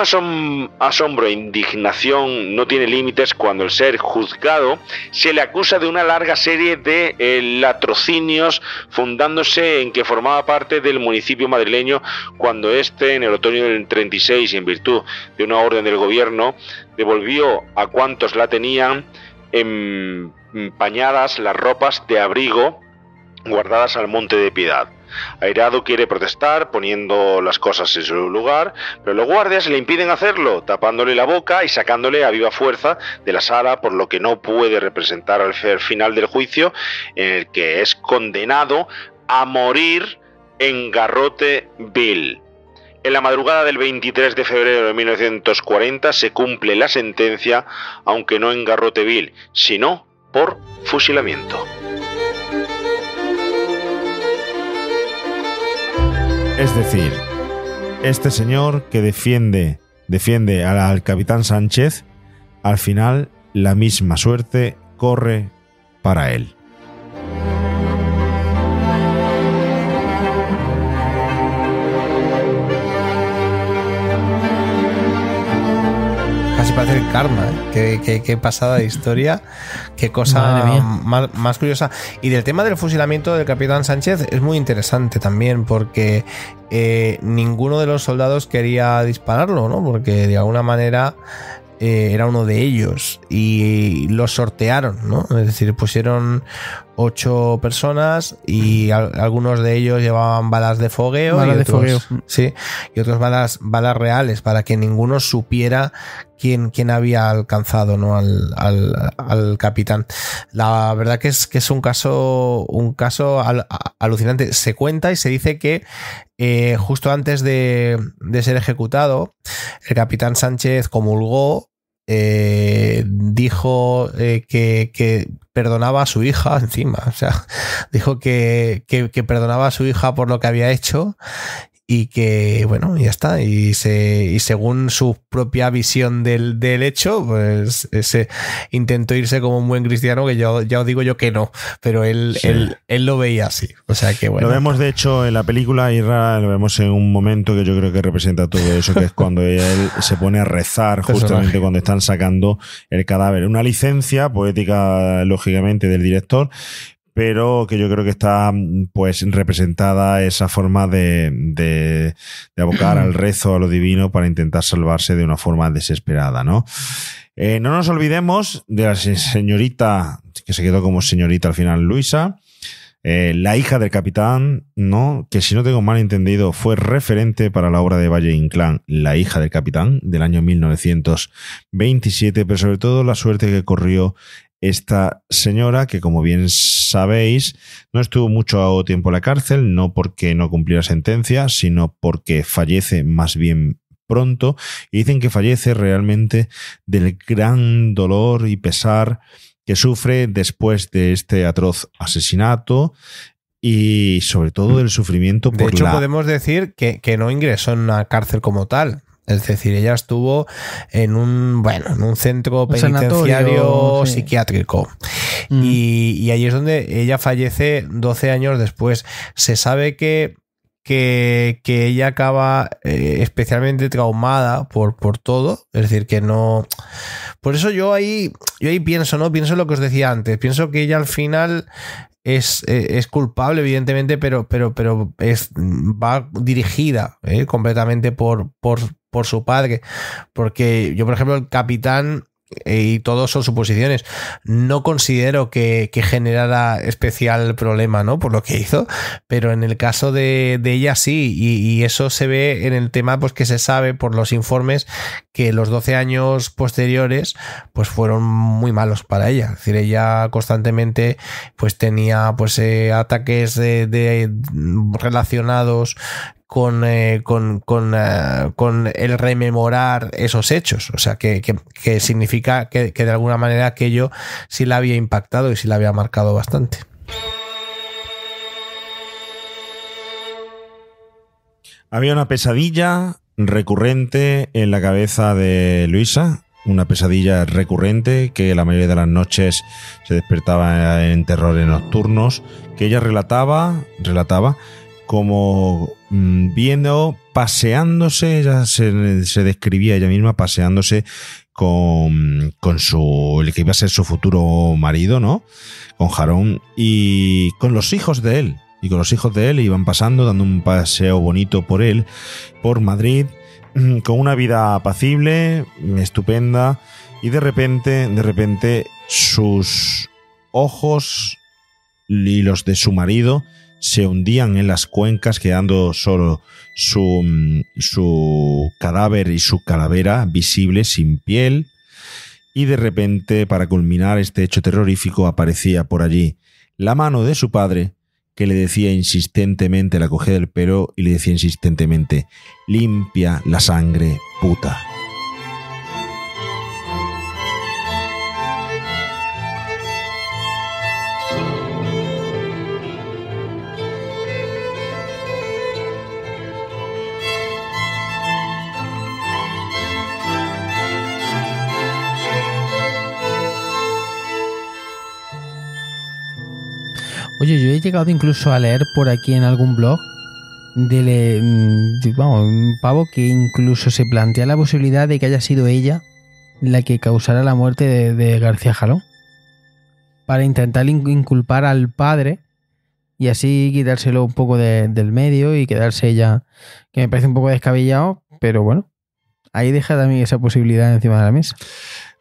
asombro e indignación no tiene límites cuando el ser juzgado se le acusa de una larga serie de latrocinios, fundándose en que formaba parte del municipio madrileño cuando éste, en el otoño del 36, y en virtud de una orden del gobierno, devolvió a cuantos la tenían empañadas las ropas de abrigo guardadas al Monte de Piedad. Airado quiere protestar poniendo las cosas en su lugar, pero los guardias le impiden hacerlo, tapándole la boca y sacándole a viva fuerza de la sala, por lo que no puede representar al final del juicio, en el que es condenado a morir en garrote vil. En la madrugada del 23 de febrero de 1940 se cumple la sentencia, aunque no en garrote vil, sino por fusilamiento. Es decir, este señor que defiende al capitán Sánchez, al final la misma suerte corre para él. Casi parece el karma, ¿eh? Qué pasada de historia, qué cosa más curiosa. Y del tema del fusilamiento del capitán Sánchez es muy interesante también, porque ninguno de los soldados quería dispararlo, ¿no? Porque de alguna manera era uno de ellos y los sortearon, ¿no? Es decir, pusieron 8 personas y algunos de ellos llevaban balas de fogueo, sí, y otros balas reales, para que ninguno supiera quién había alcanzado, ¿no? al capitán. La verdad que es un caso alucinante. Se cuenta y se dice que justo antes de ser ejecutado, el capitán Sánchez comulgó, dijo que perdonaba a su hija encima, o sea, dijo que perdonaba a su hija por lo que había hecho y que, bueno, ya está. Y según su propia visión del hecho, pues intentó irse como un buen cristiano, que ya os digo yo que no, pero él lo veía así. O sea que, bueno. Lo vemos, de hecho, en la película, Irra, lo vemos en un momento que yo creo que representa todo eso, que es cuando él se pone a rezar, justamente cuando están sacando el cadáver. Una licencia poética, lógicamente, del director, pero que yo creo que está pues representada esa forma de abocar al rezo, a lo divino, para intentar salvarse de una forma desesperada, ¿no? No nos olvidemos de la señorita, que se quedó como señorita al final, Luisa, la hija del capitán, ¿no? Que, si no tengo mal entendido, fue referente para la obra de Valle Inclán, La hija del capitán, del año 1927, pero sobre todo la suerte que corrió esta señora, que, como bien sabéis, no estuvo mucho tiempo en la cárcel, no porque no cumpliera sentencia, sino porque fallece más bien pronto, y dicen que fallece realmente del gran dolor y pesar que sufre después de este atroz asesinato, y sobre todo del sufrimiento por de hecho, podemos decir que no ingresó en una cárcel como tal. Es decir, ella estuvo en un centro penitenciario psiquiátrico. Y ahí es donde ella fallece 12 años después. Se sabe que ella acaba especialmente traumada por todo. Es decir, que no... Por eso yo ahí pienso, ¿no? Pienso lo que os decía antes. Pienso que ella al final es culpable, evidentemente, pero va dirigida completamente por su padre. Porque yo, por ejemplo, el capitán, y todos son suposiciones, no considero que generara especial problema, ¿no? Por lo que hizo, pero en el caso de ella sí, y eso se ve en el tema, pues que se sabe por los informes que los 12 años posteriores pues fueron muy malos para ella. Es decir, ella constantemente pues tenía pues ataques relacionados con el rememorar esos hechos. O sea, que significa que de alguna manera aquello sí la había impactado y sí la había marcado bastante. Había una pesadilla recurrente en la cabeza de Luisa, una pesadilla recurrente que la mayoría de las noches se despertaba en terrores nocturnos, que ella relataba como viendo, paseándose, ella se describía ella misma paseándose con el que iba a ser su futuro marido, ¿no? Con Jarón, y con los hijos de él. Y con los hijos de él iban pasando, dando un paseo bonito por él, por Madrid, con una vida apacible, estupenda, y de repente sus ojos y los de su marido se hundían en las cuencas, quedando solo su cadáver y su calavera visible, sin piel. Y de repente, para culminar este hecho terrorífico, aparecía por allí la mano de su padre, que le decía insistentemente, la cogía del pelo y le decía insistentemente: limpia la sangre, puta. Oye, yo he llegado incluso a leer por aquí en algún blog de un pavo que incluso se plantea la posibilidad de que haya sido ella la que causara la muerte de García Jalón, para intentar inculpar al padre y así quitárselo un poco del medio y quedarse ella, que me parece un poco descabellado, pero bueno, ahí deja también esa posibilidad encima de la mesa.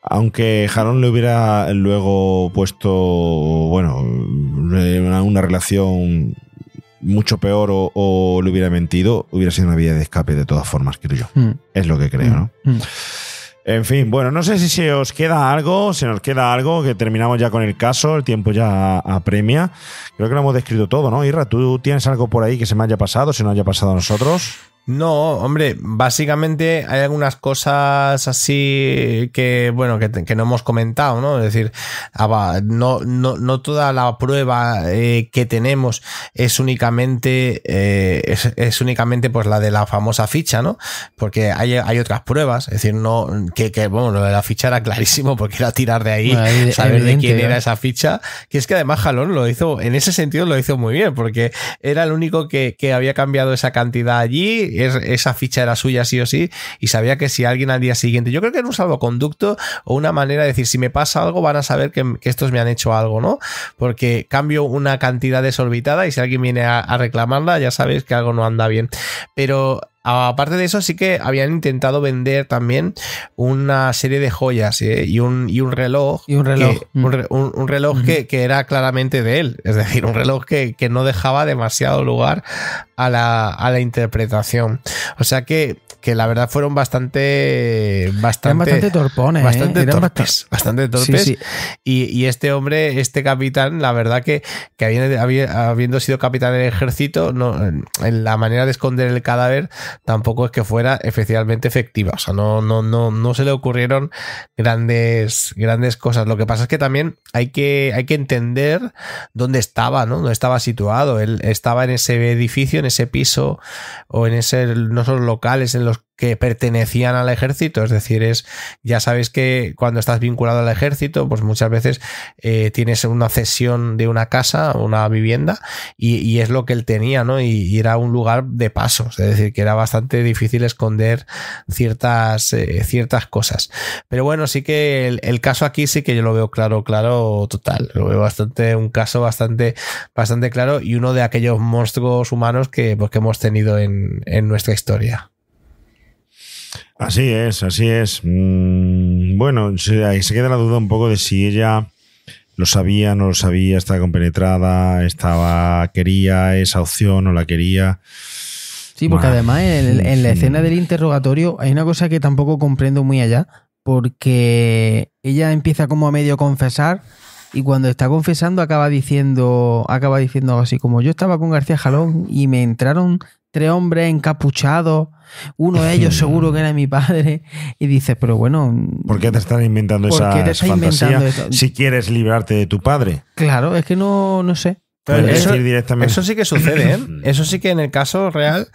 Aunque Jalón le hubiera luego puesto, bueno, una relación mucho peor o le hubiera mentido, hubiera sido una vía de escape de todas formas, creo yo. Es lo que creo, ¿no? En fin, bueno, no sé si se nos queda algo, que terminamos ya con el caso, el tiempo ya apremia. Creo que lo hemos descrito todo, ¿no? Irra, ¿tú tienes algo por ahí que se me haya pasado, se nos haya pasado a nosotros? No, hombre, básicamente hay algunas cosas así que, bueno, que no hemos comentado, ¿no? Es decir, no toda la prueba que tenemos es únicamente pues la de la famosa ficha, ¿no? Porque hay otras pruebas, es decir, bueno, lo de la ficha era clarísimo porque era tirar de ahí, bueno, saber de quién era esa ficha, que es que además Jalón lo hizo, en ese sentido lo hizo muy bien, porque era el único que había cambiado esa cantidad allí. Esa ficha era suya sí o sí, y sabía que si alguien al día siguiente, yo creo que era un salvoconducto o una manera de decir, si me pasa algo van a saber que estos me han hecho algo, ¿no? Porque cambio una cantidad desorbitada y si alguien viene a reclamarla ya sabéis que algo no anda bien. Pero aparte de eso, sí que habían intentado vender también una serie de joyas y un reloj. Y un reloj. Un reloj que era claramente de él. Es decir, un reloj que no dejaba demasiado lugar a la interpretación. O sea que la verdad fueron bastante torpones. Bastante torpes. Sí. Y este hombre, este capitán, la verdad que habiendo sido capitán del ejército, en la manera de esconder el cadáver tampoco es que fuera especialmente efectiva. O sea, no se le ocurrieron grandes cosas. Lo que pasa es que también hay que entender dónde estaba, ¿no? Dónde estaba situado. Él estaba en ese edificio, en ese piso, o en esos locales en los que pertenecían al ejército. Es decir, ya sabéis que cuando estás vinculado al ejército, pues muchas veces tienes una cesión de una casa, una vivienda, y es lo que él tenía, ¿no? Y era un lugar de pasos, es decir, que era bastante difícil esconder ciertas cosas. Pero bueno, sí que el caso aquí sí que yo lo veo claro total. Lo veo un caso bastante claro, y uno de aquellos monstruos humanos que hemos tenido en nuestra historia. Así es. Bueno, ahí se queda la duda un poco de si ella lo sabía, no lo sabía, estaba compenetrada, quería esa opción, no la quería. Sí, porque además en la escena del interrogatorio hay una cosa que tampoco comprendo muy allá, porque ella empieza como a medio confesar y cuando está confesando acaba diciendo algo así como: yo estaba con García Jalón y me entraron 3 hombres encapuchados, uno de ellos seguro que era mi padre, y dices, pero bueno, ¿por qué te están inventando esa fantasía si quieres librarte de tu padre? Claro, es que no sé. Pero eso sí que sucede, ¿eh? Eso sí que en el caso real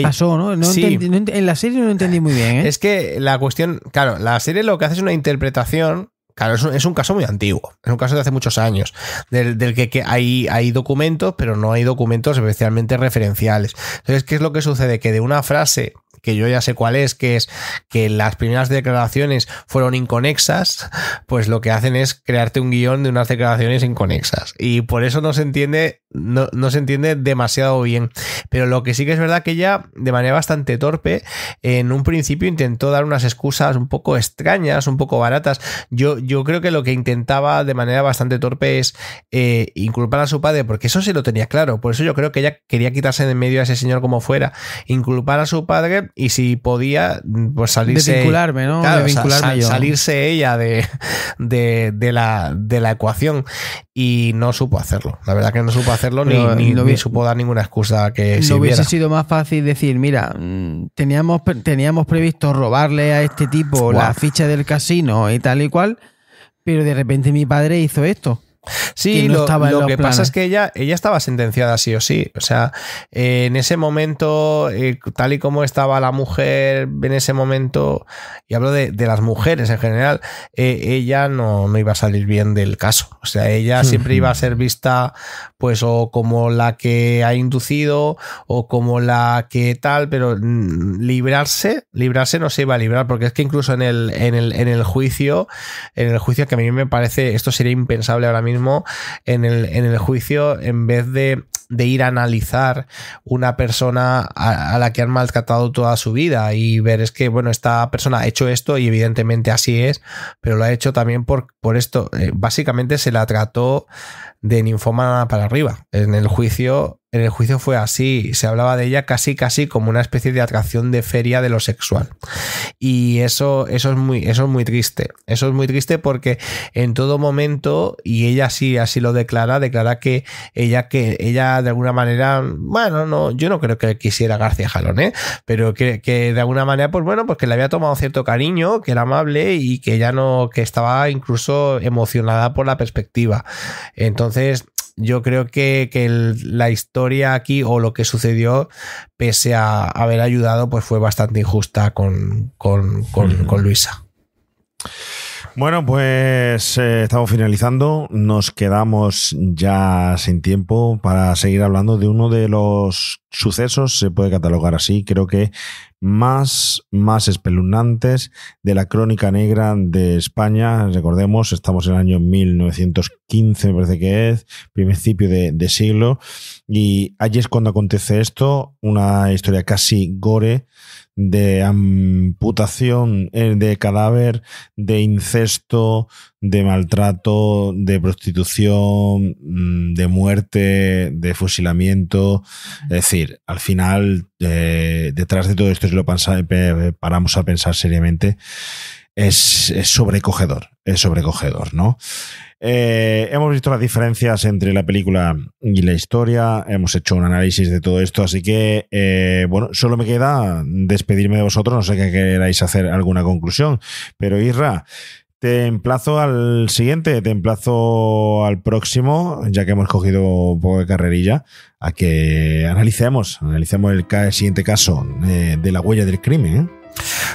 pasó, ¿no? Sí. En la serie no lo entendí muy bien, ¿eh? Es que la cuestión, claro, la serie lo que hace es una interpretación. Claro, es un caso muy antiguo, es un caso de hace muchos años, del que hay documentos, pero no hay documentos especialmente referenciales. Entonces, ¿qué es lo que sucede? Que de una frase, que yo ya sé cuál es, que es que las primeras declaraciones fueron inconexas, pues lo que hacen es crearte un guión de unas declaraciones inconexas. Y por eso no se entiende demasiado bien. Pero lo que sí que es verdad que ella, de manera bastante torpe, en un principio intentó dar unas excusas un poco extrañas, un poco baratas. Yo creo que lo que intentaba de manera bastante torpe es inculpar a su padre, porque eso sí lo tenía claro. Por eso yo creo que ella quería quitarse de en medio a ese señor como fuera, inculpar a su padre y si podía, pues salirse. Desvincularme, ¿no? Claro, Desvincularme yo. Salirse ella de la ecuación. y no supo hacerlo. La verdad que no supo hacerlo ni supo dar ninguna excusa que sirviera. No hubiese sido más fácil decir, mira, teníamos previsto robarle a este tipo la ficha del casino y tal y cual, pero de repente mi padre hizo esto. Sí, lo que pasa es que ella estaba sentenciada sí o sí. O sea, en ese momento, tal y como estaba la mujer en ese momento, y hablo de las mujeres en general, ella no iba a salir bien del caso. O sea, ella siempre iba a ser vista pues o como la que ha inducido o como la que tal, pero librarse no se iba a librar, porque es que incluso en el juicio que a mí me parece, esto sería impensable ahora mismo, en el juicio, en vez de ir a analizar una persona a la que han maltratado toda su vida y ver, es que bueno, esta persona ha hecho esto y evidentemente así es, pero lo ha hecho también por esto. Básicamente se la trató de ninfómana para arriba. En el juicio fue así, se hablaba de ella casi como una especie de atracción de feria de lo sexual. Y eso es muy triste. Eso es muy triste porque en todo momento, y ella sí así lo declara que ella de alguna manera, bueno, no, yo no creo que quisiera García Jalón, pero que de alguna manera, pues bueno, pues que le había tomado cierto cariño, que era amable y que ella que estaba incluso emocionada por la perspectiva. Entonces, yo creo que la historia aquí, o lo que sucedió, pese a haber ayudado, pues fue bastante injusta con Luisa. Bueno, pues estamos finalizando. Nos quedamos ya sin tiempo para seguir hablando de uno de los sucesos, se puede catalogar así, creo que más espeluznantes de la crónica negra de España. Recordemos, estamos en el año 1915, me parece que es, principio de siglo, y allí es cuando acontece esto, una historia casi gore, de amputación de cadáver, de incesto, de maltrato, de prostitución, de muerte, de fusilamiento. Es decir, al final, detrás de todo esto, si lo paramos a pensar seriamente, es sobrecogedor, ¿no? Hemos visto las diferencias entre la película y la historia, hemos hecho un análisis de todo esto, así que bueno, solo me queda despedirme de vosotros, no sé que queráis hacer alguna conclusión, pero Isra, te emplazo al siguiente, te emplazo al próximo, ya que hemos cogido un poco de carrerilla, a que analicemos el siguiente caso de La huella del crimen,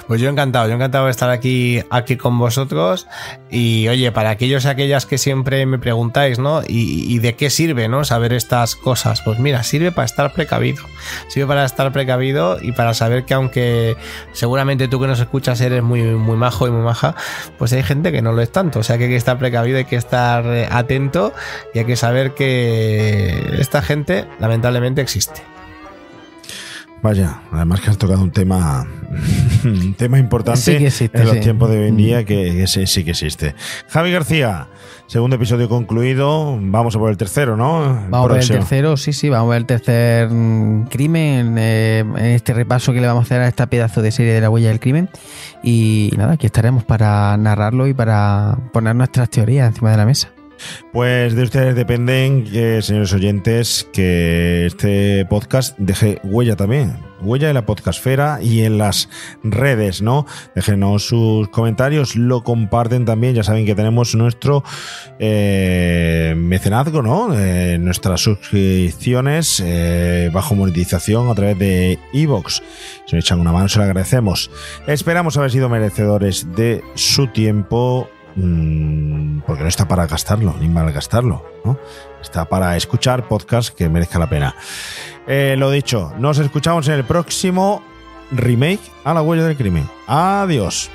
Pues yo encantado de estar aquí con vosotros. Y oye, para aquellos y aquellas que siempre me preguntáis, ¿no? ¿Y de qué sirve, ¿no? Saber estas cosas. Pues mira, sirve para estar precavido. Sirve para estar precavido y para saber que, aunque seguramente tú que nos escuchas eres muy, muy majo y muy maja, pues hay gente que no lo es tanto. O sea que hay que estar precavido, hay que estar atento y hay que saber que esta gente lamentablemente existe. Vaya, además que has tocado un tema importante, sí que existe, en los tiempos de hoy en día, que sí que existe. Javi García, segundo episodio concluido, vamos a por el tercero, ¿no? Vamos a ver el tercero, sí, vamos a ver el tercer crimen, en este repaso que le vamos a hacer a esta pedazo de serie de La huella del crimen. Y nada, aquí estaremos para narrarlo y para poner nuestras teorías encima de la mesa. Pues de ustedes dependen, señores oyentes, que este podcast deje huella también, huella en la podcastfera y en las redes, ¿no? Déjenos sus comentarios, lo comparten también, ya saben que tenemos nuestro mecenazgo, ¿no? Nuestras suscripciones bajo monetización a través de iVoox. Si nos echan una mano, se lo agradecemos. Esperamos haber sido merecedores de su tiempo, porque no está para gastarlo ni malgastarlo, ¿no? Está para escuchar podcast que merezca la pena. Lo dicho, nos escuchamos en el próximo remake a La huella del crimen. Adiós.